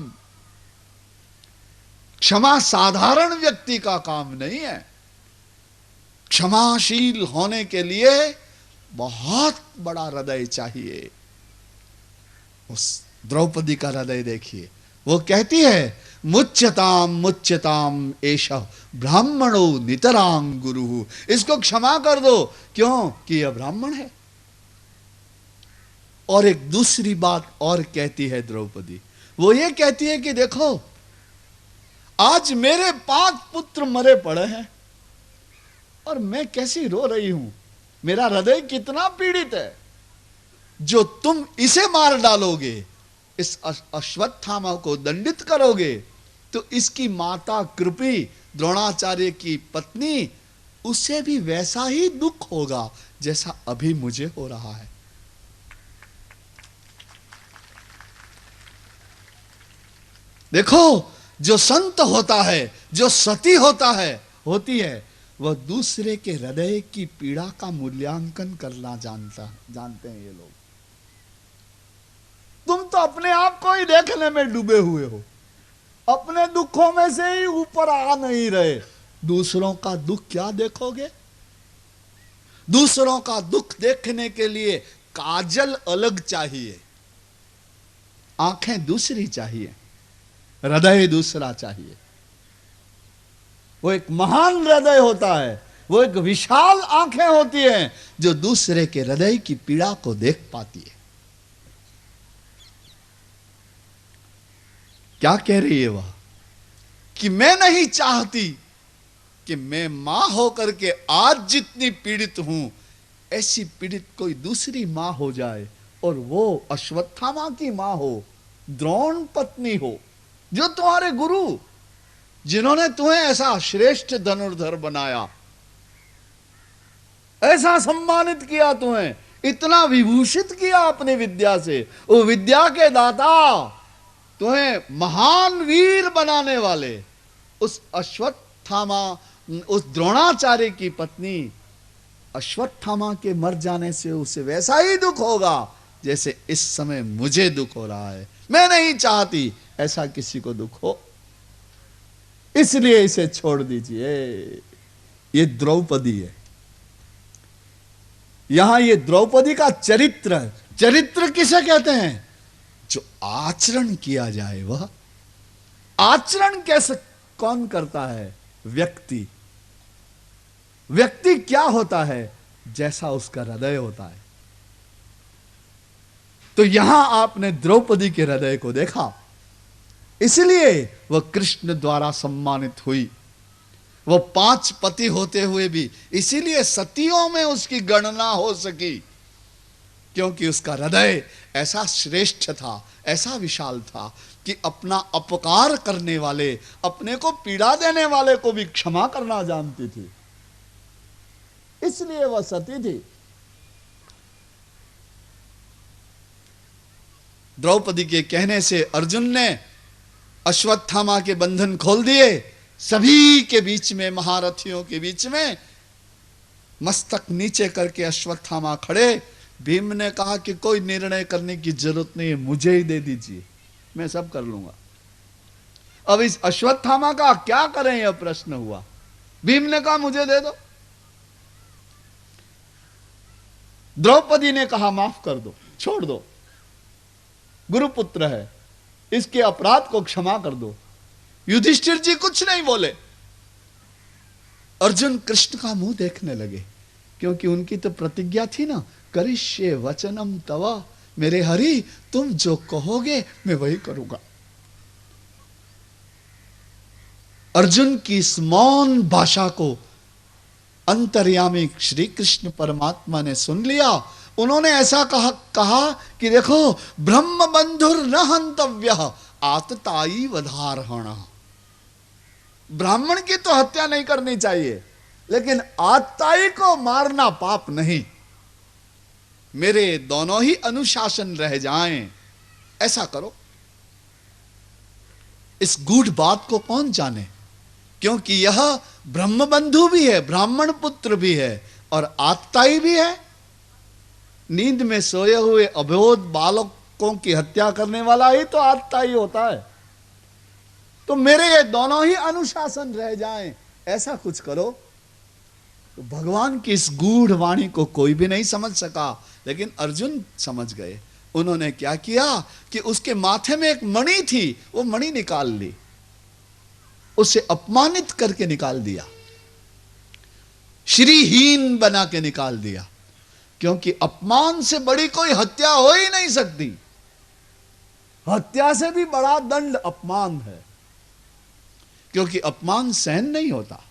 क्षमा साधारण व्यक्ति का काम नहीं है। क्षमाशील होने के लिए बहुत बड़ा हृदय चाहिए। उस द्रौपदी का हृदय देखिए, वो कहती है मुच्यताम मुच्यताम एष ब्राह्मणो नितरां गुरु। इसको क्षमा कर दो। क्यों? कि यह ब्राह्मण है। और एक दूसरी बात और कहती है द्रौपदी। वो ये कहती है कि देखो, आज मेरे 5 पुत्र मरे पड़े हैं और मैं कैसी रो रही हूं, मेरा हृदय कितना पीड़ित है। जो तुम इसे मार डालोगे, इस अश्वत्थामा को दंडित करोगे, तो इसकी माता कृपी, द्रोणाचार्य की पत्नी, उसे भी वैसा ही दुख होगा जैसा अभी मुझे हो रहा है। देखो, जो संत होता है, जो सती होती है, वह दूसरे के हृदय की पीड़ा का मूल्यांकन करना जानते हैं ये लोग। तुम तो अपने आप को ही देखने में डूबे हुए हो, अपने दुखों में से ही ऊपर आ नहीं रहे। दूसरों का दुख क्या देखोगे? दूसरों का दुख देखने के लिए काजल अलग चाहिए, आंखें दूसरी चाहिए, हृदय दूसरा चाहिए। वो एक महान हृदय होता है, वो एक विशाल आंखें होती हैं जो दूसरे के हृदय की पीड़ा को देख पाती है। क्या कह रही है वह? कि मैं नहीं चाहती कि मैं मां होकर के आज जितनी पीड़ित हूं, ऐसी पीड़ित कोई दूसरी मां हो जाए, और वो अश्वत्थामा की मां हो, द्रोण पत्नी हो, जो तुम्हारे गुरु, जिन्होंने तुम्हें ऐसा श्रेष्ठ धनुर्धर बनाया, ऐसा सम्मानित किया, तुम्हें इतना विभूषित किया अपनी विद्या से, वो विद्या के दाता, तुम्हें महान वीर बनाने वाले उस अश्वत्थामा, उस द्रोणाचार्य की पत्नी, अश्वत्थामा के मर जाने से उसे वैसा ही दुख होगा जैसे इस समय मुझे दुख हो रहा है। मैं नहीं चाहती ऐसा किसी को दुख हो, इसलिए इसे छोड़ दीजिए। ये द्रौपदी है। यहां ये द्रौपदी का चरित्र किसे कहते हैं? जो आचरण किया जाए। वह आचरण कैसे कौन करता है? व्यक्ति क्या होता है? जैसा उसका हृदय होता है। तो यहां आपने द्रौपदी के हृदय को देखा, इसलिए वह कृष्ण द्वारा सम्मानित हुई। वह 5 पति होते हुए भी इसीलिए सतियों में उसकी गणना हो सकी, क्योंकि उसका हृदय ऐसा श्रेष्ठ था, ऐसा विशाल था कि अपना अपकार करने वाले, अपने को पीड़ा देने वाले को भी क्षमा करना जानती थी, इसलिए वह सती थी। द्रौपदी के कहने से अर्जुन ने अश्वत्थामा के बंधन खोल दिए। सभी के बीच में, महारथियों के बीच में मस्तक नीचे करके अश्वत्थामा खड़े। भीम ने कहा कि कोई निर्णय करने की जरूरत नहीं है, मुझे ही दे दीजिए, मैं सब कर लूंगा। अब इस अश्वत्थामा का क्या करें, यह प्रश्न हुआ। भीम ने कहा मुझे दे दो। द्रौपदी ने कहा माफ कर दो, छोड़ दो, गुरुपुत्र है, इसके अपराध को क्षमा कर दो। युधिष्ठिर जी कुछ नहीं बोले। अर्जुन कृष्ण का मुंह देखने लगे, क्योंकि उनकी तो प्रतिज्ञा थी ना, करिष्ये वचनम तवा, मेरे हरि तुम जो कहोगे मैं वही करूंगा। अर्जुन की इस मौन भाषा को अंतर्यामी श्री कृष्ण परमात्मा ने सुन लिया। उन्होंने ऐसा कहा कि देखो, ब्रह्म बंधुर न हंतव्य आतताई वधारहण। ब्राह्मण की तो हत्या नहीं करनी चाहिए, लेकिन आतताई को मारना पाप नहीं। मेरे दोनों ही अनुशासन रह जाएं, ऐसा करो। इस गूढ़ बात को कौन जाने, क्योंकि यह ब्रह्म बंधु भी है, ब्राह्मण पुत्र भी है और आतताई भी है। नींद में सोए हुए अबोध बालकों की हत्या करने वाला ही तो आतताई होता है। तो मेरे ये दोनों ही अनुशासन रह जाएं, ऐसा कुछ करो। तो भगवान की इस गूढ़ वाणी को कोई भी नहीं समझ सका, लेकिन अर्जुन समझ गए। उन्होंने क्या किया कि उसके माथे में एक मणि थी, वो मणि निकाल ली, उसे अपमानित करके निकाल दिया, श्रीहीन बना के निकाल दिया। क्योंकि अपमान से बड़ी कोई हत्या हो ही नहीं सकती। हत्या से भी बड़ा दंड अपमान है, क्योंकि अपमान सहन नहीं होता।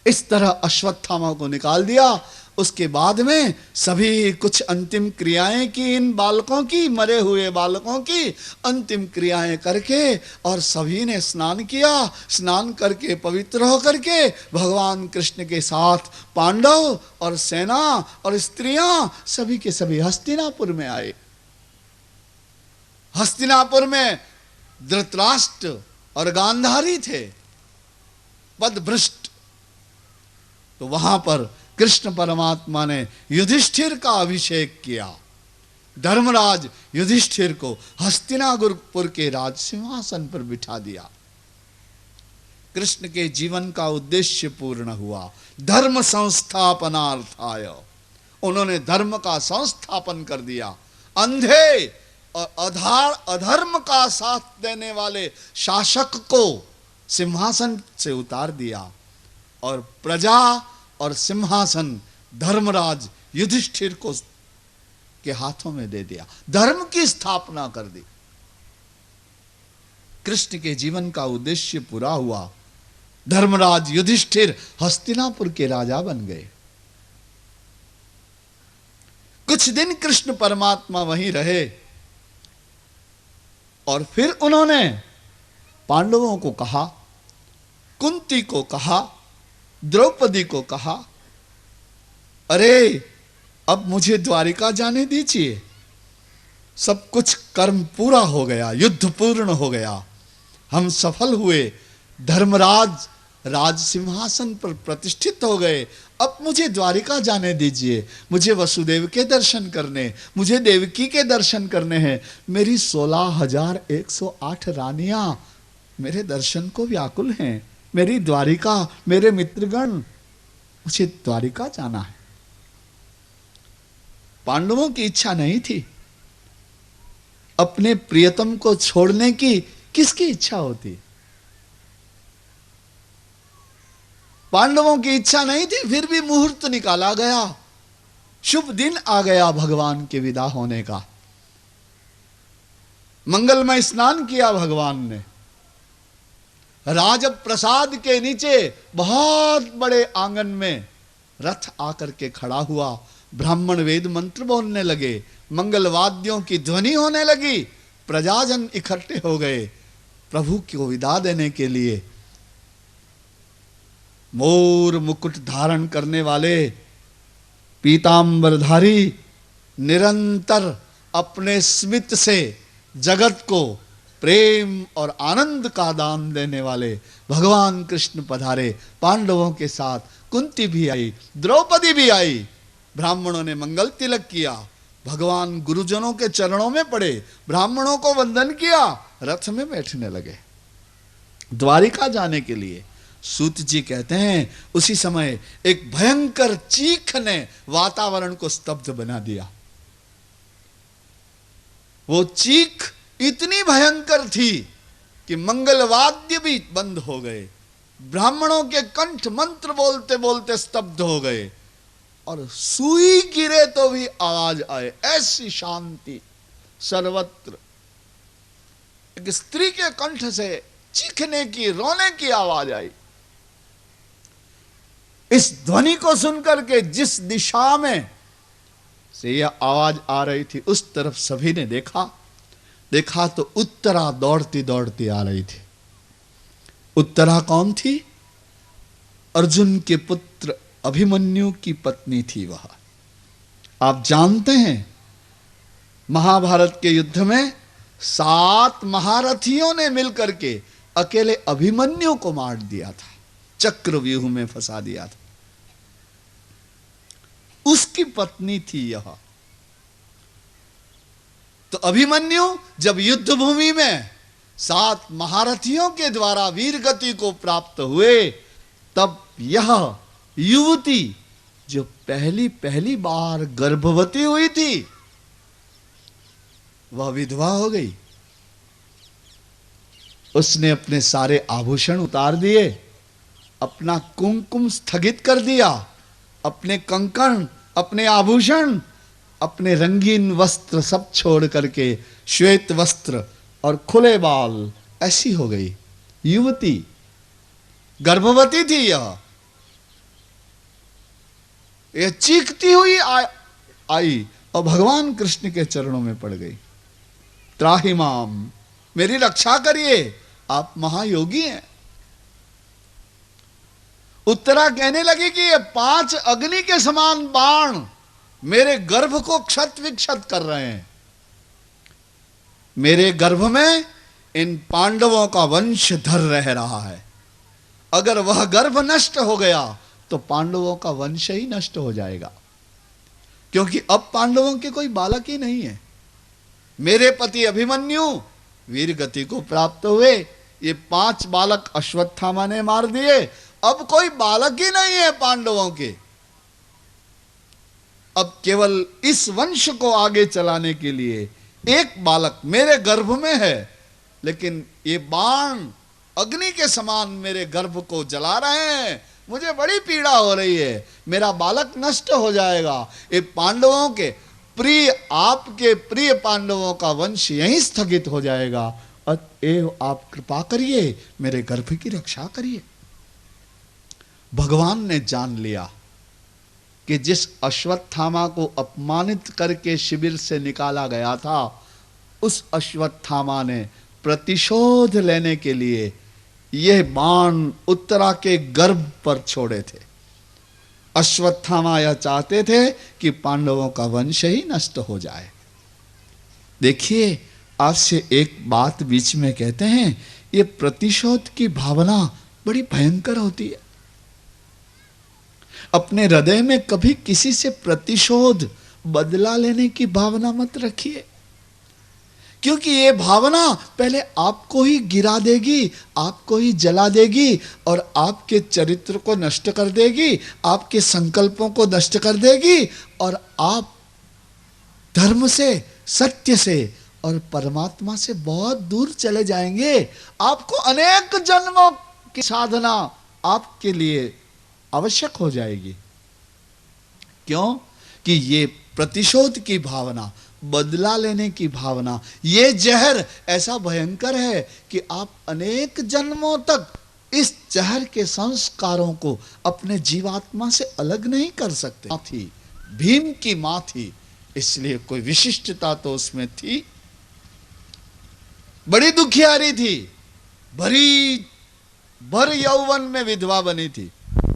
इस तरह अश्वत्थामा को निकाल दिया। उसके बाद में सभी कुछ अंतिम क्रियाएं की, इन बालकों की, मरे हुए बालकों की अंतिम क्रियाएं करके, और सभी ने स्नान किया। स्नान करके पवित्र होकर के भगवान कृष्ण के साथ पांडव और सेना और स्त्रियां सभी के सभी हस्तिनापुर में आए। हस्तिनापुर में धृतराष्ट्र और गांधारी थे, पदभ्रष्ट। तो वहां पर कृष्ण परमात्मा ने युधिष्ठिर का अभिषेक किया। धर्मराज युधिष्ठिर को हस्तिनापुर के राज सिंहासन पर बिठा दिया। कृष्ण के जीवन का उद्देश्य पूर्ण हुआ। धर्म संस्थापनार्थाय, उन्होंने धर्म का संस्थापन कर दिया। अंधे और अधर्म का साथ देने वाले शासक को सिंहासन से उतार दिया, और प्रजा और सिंहासन धर्मराज युधिष्ठिर को के हाथों में दे दिया। धर्म की स्थापना कर दी। कृष्ण के जीवन का उद्देश्य पूरा हुआ। धर्मराज युधिष्ठिर हस्तिनापुर के राजा बन गए। कुछ दिन कृष्ण परमात्मा वहीं रहे, और फिर उन्होंने पांडवों को कहा, कुंती को कहा, द्रौपदी को कहा, अरे अब मुझे द्वारिका जाने दीजिए। सब कुछ कर्म पूरा हो गया, युद्ध पूर्ण हो गया, हम सफल हुए, धर्मराज राज सिंहासन पर प्रतिष्ठित हो गए। अब मुझे द्वारिका जाने दीजिए। मुझे वसुदेव के दर्शन करने, मुझे देवकी के दर्शन करने हैं। मेरी 16,108 रानियां मेरे दर्शन को व्याकुल हैं। मेरी द्वारिका, मेरे मित्रगण, मुझे द्वारिका जाना है। पांडवों की इच्छा नहीं थी। अपने प्रियतम को छोड़ने की किसकी इच्छा होती? पांडवों की इच्छा नहीं थी, फिर भी मुहूर्त निकाला गया। शुभ दिन आ गया भगवान के विदा होने का। मंगलमय स्नान किया भगवान ने। राज प्रसाद के नीचे बहुत बड़े आंगन में रथ आकर के खड़ा हुआ। ब्राह्मण वेद मंत्र बोलने लगे, मंगल वाद्यों की ध्वनि होने लगी, प्रजाजन इकट्ठे हो गए प्रभु को विदा देने के लिए। मोर मुकुट धारण करने वाले पीतांबरधारी, निरंतर अपने स्मित से जगत को प्रेम और आनंद का दान देने वाले भगवान कृष्ण पधारे। पांडवों के साथ कुंती भी आई, द्रौपदी भी आई। ब्राह्मणों ने मंगल तिलक किया, भगवान गुरुजनों के चरणों में पड़े, ब्राह्मणों को वंदन किया, रथ में बैठने लगे द्वारिका जाने के लिए। सूत जी कहते हैं उसी समय एक भयंकर चीख ने वातावरण को स्तब्ध बना दिया। वो चीख इतनी भयंकर थी कि मंगल वाद्य भी बंद हो गए, ब्राह्मणों के कंठ मंत्र बोलते बोलते स्तब्ध हो गए, और सुई गिरे तो भी आवाज आए। ऐसी शांति सर्वत्र। एक स्त्री के कंठ से चीखने की, रोने की आवाज आई। इस ध्वनि को सुनकर के जिस दिशा में से यह आवाज आ रही थी उस तरफ सभी ने देखा तो उत्तरा दौड़ती दौड़ती आ रही थी। उत्तरा कौन थी? अर्जुन के पुत्र अभिमन्यु की पत्नी थी वह। आप जानते हैं महाभारत के युद्ध में 7 महारथियों ने मिलकर के अकेले अभिमन्यु को मार दिया था, चक्रव्यूह में फंसा दिया था। उसकी पत्नी थी यह। तो अभिमन्यु जब युद्ध भूमि में 7 महारथियों के द्वारा वीर गति को प्राप्त हुए, तब यह युवती जो पहली बार गर्भवती हुई थी वह विधवा हो गई। उसने अपने सारे आभूषण उतार दिए, अपना कुमकुम स्थगित कर दिया, अपने कंकण अपने आभूषण, अपने रंगीन वस्त्र सब छोड़ करके श्वेत वस्त्र और खुले बाल, ऐसी हो गई युवती। गर्भवती थी यह चीखती हुई आई और भगवान कृष्ण के चरणों में पड़ गई। त्राहिमाम, मेरी रक्षा करिए, आप महायोगी हैं। उत्तरा कहने लगी कि ये 5 अग्नि के समान बाण मेरे गर्भ को क्षत विक्षत कर रहे हैं। मेरे गर्भ में इन पांडवों का वंशधर रह रहा है। अगर वह गर्भ नष्ट हो गया तो पांडवों का वंश ही नष्ट हो जाएगा, क्योंकि अब पांडवों के कोई बालक ही नहीं है। मेरे पति अभिमन्यु वीर गति को प्राप्त हुए, ये 5 बालक अश्वत्थामा ने मार दिए, अब कोई बालक ही नहीं है पांडवों के। अब केवल इस वंश को आगे चलाने के लिए एक बालक मेरे गर्भ में है, लेकिन ये बाण अग्नि के समान मेरे गर्भ को जला रहे हैं। मुझे बड़ी पीड़ा हो रही है, मेरा बालक नष्ट हो जाएगा। ये पांडवों के प्रिय, आपके प्रिय पांडवों का वंश यहीं स्थगित हो जाएगा। अतएव आप कृपा करिए, मेरे गर्भ की रक्षा करिए। भगवान ने जान लिया कि जिस अश्वत्थामा को अपमानित करके शिविर से निकाला गया था, उस अश्वत्थामा ने प्रतिशोध लेने के लिए यह बाण उत्तरा के गर्भ पर छोड़े थे। अश्वत्थामा यह चाहते थे कि पांडवों का वंश ही नष्ट हो जाए। देखिए, आपसे एक बात बीच में कहते हैं, ये प्रतिशोध की भावना बड़ी भयंकर होती है। अपने हृदय में कभी किसी से प्रतिशोध, बदला लेने की भावना मत रखिए, क्योंकि ये भावना पहले आपको ही गिरा देगी, आपको ही जला देगी और आपके चरित्र को नष्ट कर देगी, आपके संकल्पों को नष्ट कर देगी और आप धर्म से, सत्य से और परमात्मा से बहुत दूर चले जाएंगे। आपको अनेक जन्मों की साधना आपके लिए आवश्यक हो जाएगी। क्यों? कि ये प्रतिशोध की भावना, बदला लेने की भावना, ये जहर ऐसा भयंकर है कि आप अनेक जन्मों तक इस जहर के संस्कारों को अपने जीवात्मा से अलग नहीं कर सकते। मां थी, भीम की मां थी, इसलिए कोई विशिष्टता तो उसमें थी। बड़ी दुखियारी थी, भर यौवन में विधवा बनी थी।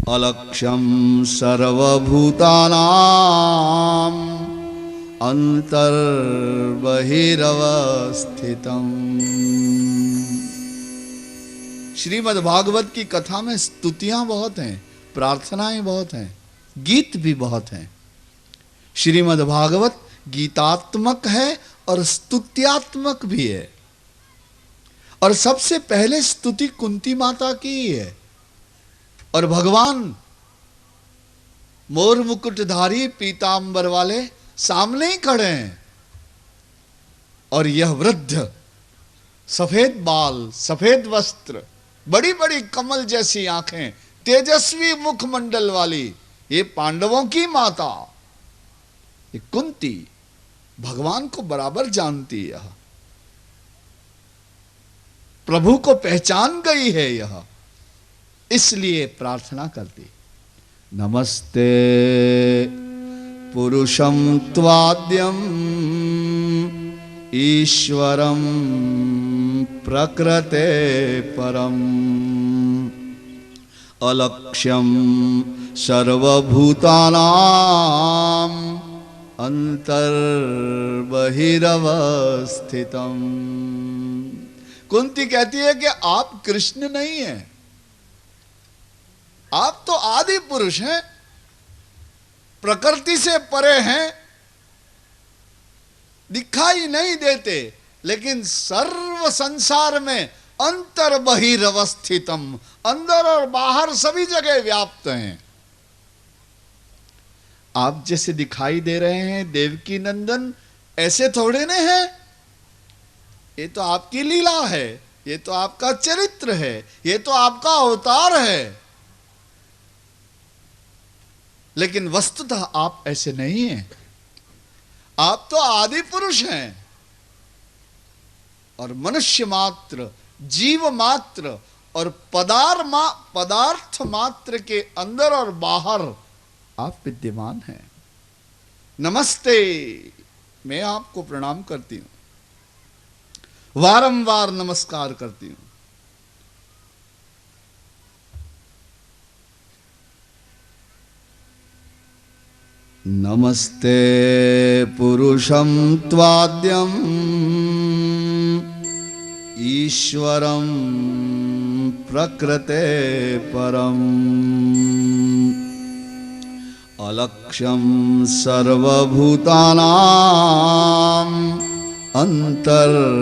अलक्ष्यम सर्वभूतानां अंतर्बहिरवस्थितम्। श्रीमद् भागवत की कथा में स्तुतियां बहुत हैं, प्रार्थनाएं बहुत हैं, गीत भी बहुत हैं। श्रीमद् भागवत गीतात्मक है और स्तुत्यात्मक भी है। और सबसे पहले स्तुति कुंती माता की ही है, और भगवान मोर मुकुटधारी पीतांबर वाले सामने ही खड़े हैं। और यह वृद्ध, सफेद बाल, सफेद वस्त्र, बड़ी बड़ी कमल जैसी आंखें, तेजस्वी मुखमंडल वाली, ये पांडवों की माता, ये कुंती भगवान को बराबर जानती है, प्रभु को पहचान गई है यह, इसलिए प्रार्थना करती, नमस्ते पुरुषं त्वाद्यं ईश्वरं प्रकृते परम अलक्ष्यं सर्वभूतानां अंतर्बहिरवस्थितम्। कुंती कहती है कि आप कृष्ण नहीं हैं, आप तो आदि पुरुष हैं, प्रकृति से परे हैं, दिखाई नहीं देते, लेकिन सर्व संसार में अंतर बहिरवस्थितम, अंदर और बाहर सभी जगह व्याप्त हैं। आप जैसे दिखाई दे रहे हैं देवकी नंदन, ऐसे थोड़े न हैं। ये तो आपकी लीला है, ये तो आपका चरित्र है, ये तो आपका अवतार है। लेकिन वस्तुतः आप ऐसे नहीं हैं। आप तो आदि पुरुष हैं और मनुष्य मात्र, जीव मात्र और पदार्थ मात्र के अंदर और बाहर आप विद्यमान हैं। नमस्ते, मैं आपको प्रणाम करती हूं, वारंवार नमस्कार करती हूं। नमस्ते पुरुषं त्वाद्यम् ईश्वरं प्रकृते परम् अलक्ष्यं सर्वभूतानां अन्तर्बहिरवस्थितम्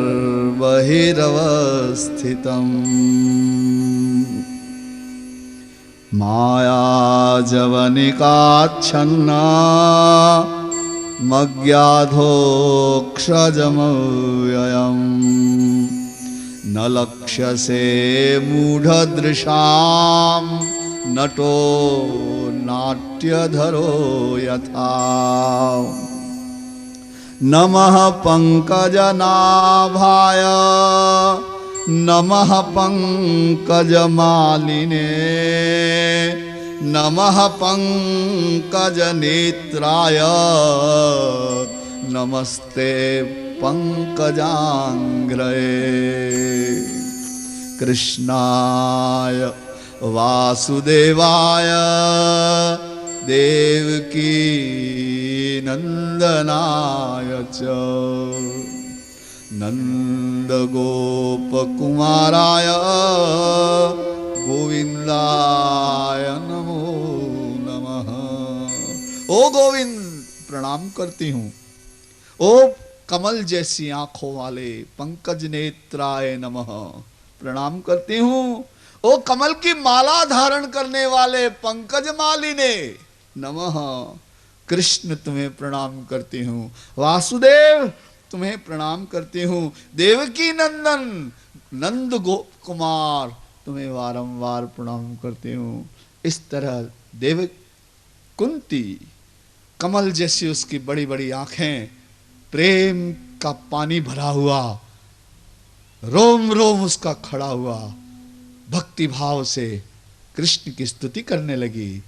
मायाजवनिकाच्छन्ना मज्ञाधोक्षजमव्ययम् न लक्ष्यसे मूढदृशां नटो नाट्यधरो यथा। नमः पंकजनाभाय नमः पंकजमालिने नमः पंकजनेत्राय नमस्ते पंकजांग्रये। कृष्णाय वासुदेवाय देवकी नंदनाय च नंदगोपकुमाराय गोविंदाय नमो नमः। ओ गोविंद, प्रणाम करती हूँ। ओ कमल जैसी आंखों वाले पंकज नेत्राय नमः, प्रणाम करती हूँ। ओ कमल की माला धारण करने वाले पंकज मालिने नमः। कृष्ण, तुम्हें प्रणाम करती हूँ। वासुदेव, तुम्हें प्रणाम करती हूँ। देवकी नंदन, नंद गोप कुमार, तुम्हें वारंवार प्रणाम करती हूँ। इस तरह देव कुंती, कमल जैसी उसकी बड़ी बड़ी आंखें, प्रेम का पानी भरा हुआ, रोम रोम उसका खड़ा हुआ, भक्ति भाव से कृष्ण की स्तुति करने लगी।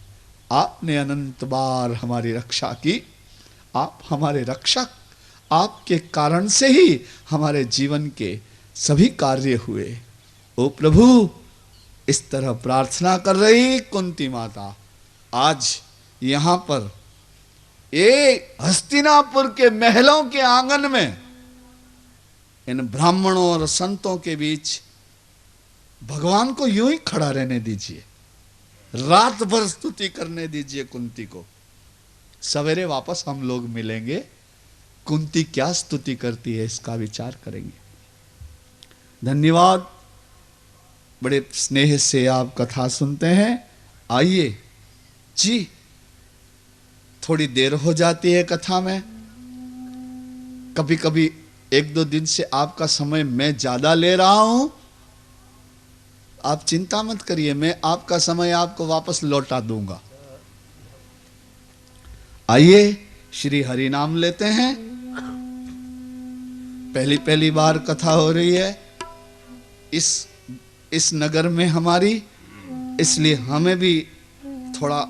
आपने अनंत बार हमारी रक्षा की, आप हमारे रक्षक, आपके कारण से ही हमारे जीवन के सभी कार्य हुए। ओ प्रभु, इस तरह प्रार्थना कर रही कुंती माता आज यहां पर ये हस्तिनापुर के महलों के आंगन में इन ब्राह्मणों और संतों के बीच भगवान को यूं ही खड़ा रहने दीजिए, रात भर स्तुति करने दीजिए कुंती को। सवेरे वापस हम लोग मिलेंगे, कुंती क्या स्तुति करती है इसका विचार करेंगे। धन्यवाद, बड़े स्नेह से आप कथा सुनते हैं। आइए जी, थोड़ी देर हो जाती है कथा में, कभी कभी 1-2 दिन से आपका समय मैं ज्यादा ले रहा हूं। आप चिंता मत करिए, मैं आपका समय आपको वापस लौटा दूंगा। आइए श्री हरि नाम लेते हैं। पहली बार कथा हो रही है इस नगर में हमारी, इसलिए हमें भी थोड़ा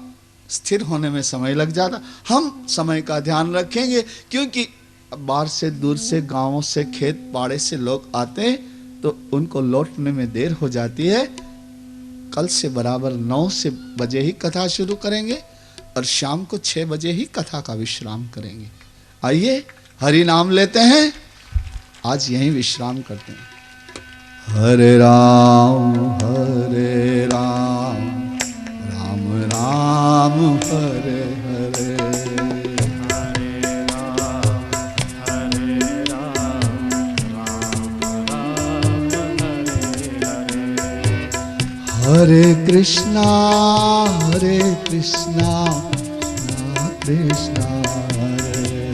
स्थिर होने में समय लग जाता। हम समय का ध्यान रखेंगे, क्योंकि बाहर से, दूर से, गांवों से, खेत पाड़े से लोग आते हैं तो उनको लौटने में देर हो जाती है। कल से बराबर 9 बजे ही कथा शुरू करेंगे और शाम को 6 बजे ही कथा का विश्राम करेंगे। आइए हरि नाम लेते हैं, आज यहीं विश्राम करते हैं। हरे राम राम राम हरे हरे, हरे कृष्णा कृष्णा हरे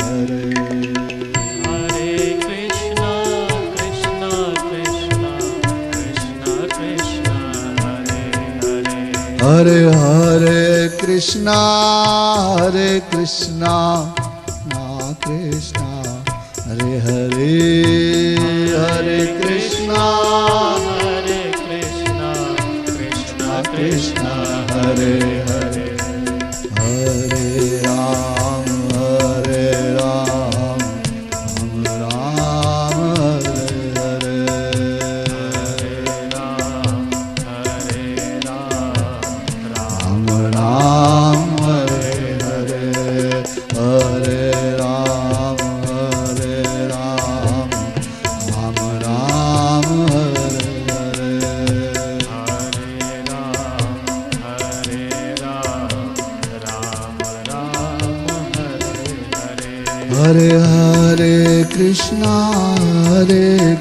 हरे, हरे कृष्णा कृष्णा कृष्णा कृष्णा कृष्णा हरे हरे, हरे हरे कृष्णा कृष्णा कृष्णा हरे हरे हरे कृष्णा कृष्णा कृष्णा हरे हरे हरे राम राम राम हरे हरे राम राम हरे हरे हरे राम राम राम हरे हरे हरे हरे कृष्णा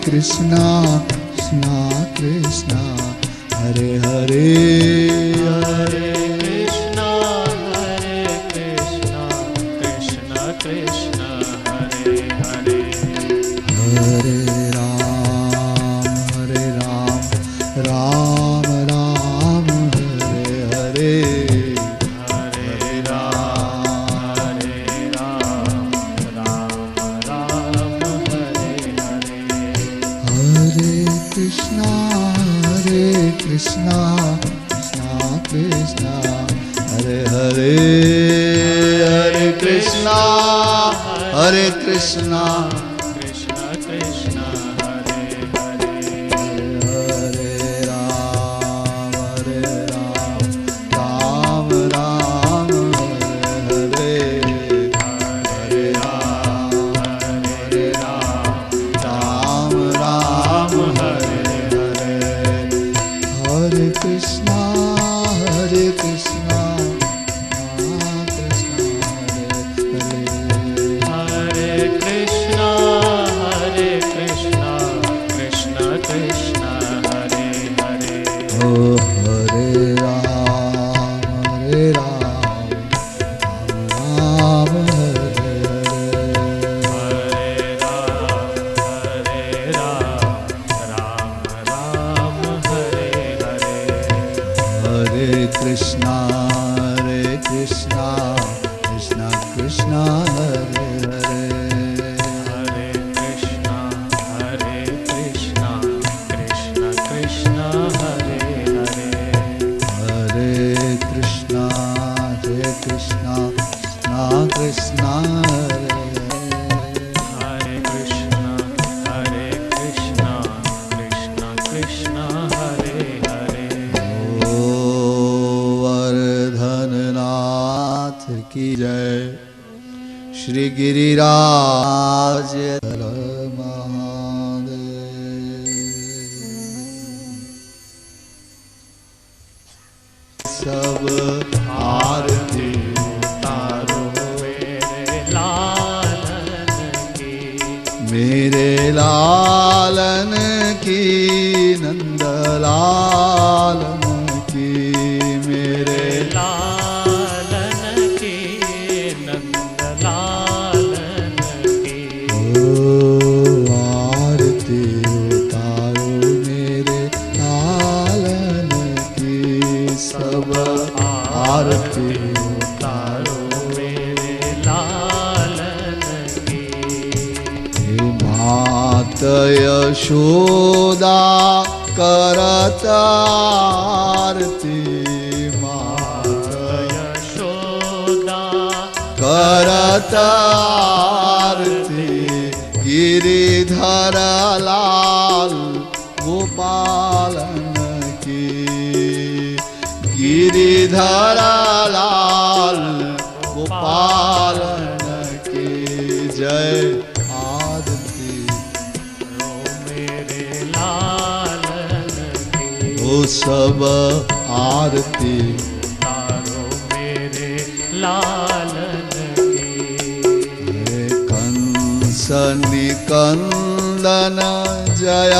कृष्णा कृष्णा हरे हरे हरे कृष्णा कृष्णा कृष्णा हरे हरे हरे राम राम राम हरे हरे हरे राम राम राम हरे हरे हरे कृष्णा कृष्णा कृष्णा हरे हरे हरे कृष्णा कृष्णा कृष्णा हरे हरे हरे राम राम राम हरे हरे राम राम हरे हरे हरे कृष्णा कृष्णा हरे हरे कृष्णा कृष्णा कृष्णा हरे हरे ओ हरे राम राम हरे हरे हरे राम राम हरे हरे हरे कृष्णा कृष्णा कृष्णा हरे हरे हरे कृष्णा कृष्णा कृष्णा हरे हरे हरे कृष्णा कृष्णा कृष्णा हरे हरे कृष्णा कृष्णा कृष्णा हरे हरे ओ वर्धननाथ की जय श्री गिरिराज सब आरती तारो मेरे लालन की मेरे लालन की नंद लालन की मेरे लालन की नंद लालन की ओ आरती उतारो मेरे लालन की सब आरती तारो मेरे लालन की हे मात यशोदा करत आरती मात यशोदा करत आरती गिरिधर लाल गोपालन की गिरिधर लाल गोपालन की जय आरती मेरे लालन की ओ सब आरती तारो मेरे लालन की हे कंस निकंदन जय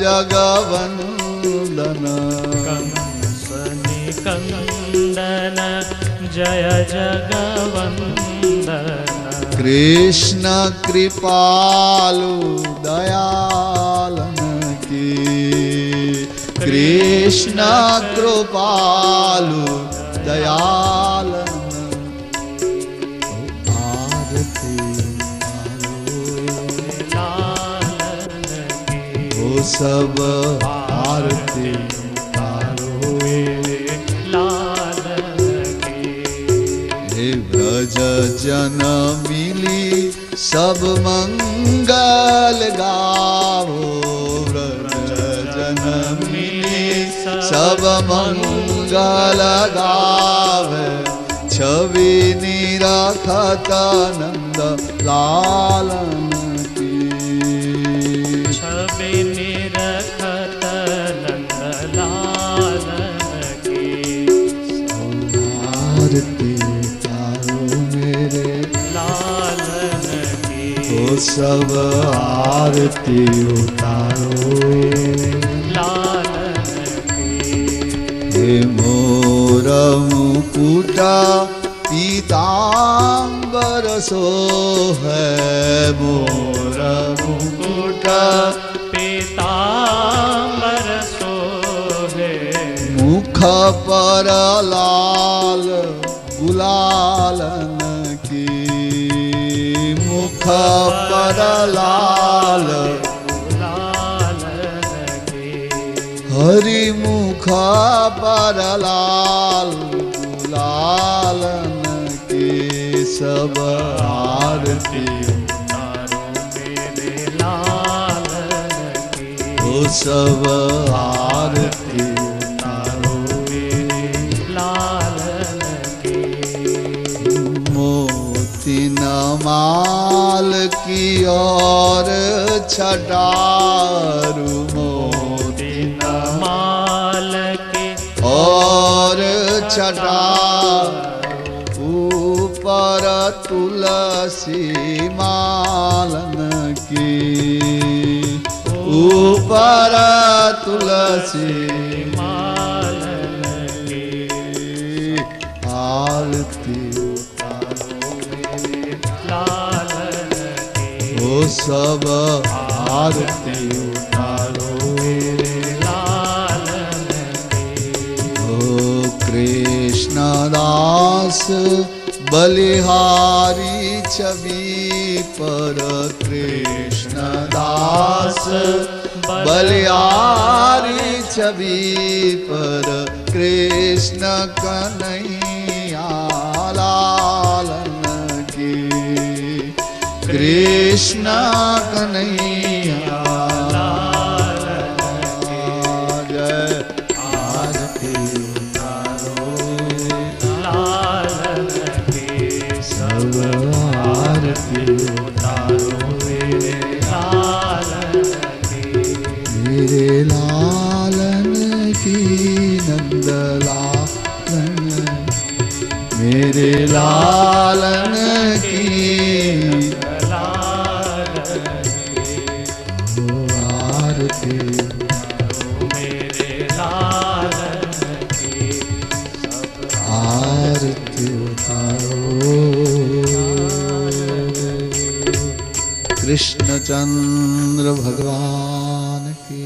जगवंदन कंस निकंदन जय जगवंदन कृष्ण कृपालु दयालन की कृष्ण कृपालु दयाल आरती वो सब आरती हे ब्रज जन मिली सब मंगल गावो ब्रज जन मिली सब मंगल गावे छवि निरखत नंद लालन की छवि निरखत नंद लालन की आरती तारो मेरे लालन की वो सब आरती उतारो लालन की हे मोर मुकुटा पीतांबर सो है मोर मुकुटा पीतांबर सोहे मुख पर लाल गुलालन की मुख पर लाल लालन की हरि मुख पर लाल गुलालन की सब आरती तारो मेरे लालन की वो सब आरती तारो मेरे लालन की मोती न माल की और छटारू मोती न माल के और छटा ऊपर तुलसी मालन की ऊपर तुलसी मालन की आरती लालन की वो सब आरती उतारो लालन की ओ कृष्ण दास बलिहारी छवि पर कृष्ण दास बलिहारी छवि पर कृष्ण कन्हैया लालन की कृष्ण कन्हैया जय आरती उतारो लालन की सब आरती तारो मेरे लालन की मेरे लालन की नंद लालन मेरे लालन की लालन की ओ आरती मेरे लालन की आरती उतारो कृष्ण चंद्र भगवान की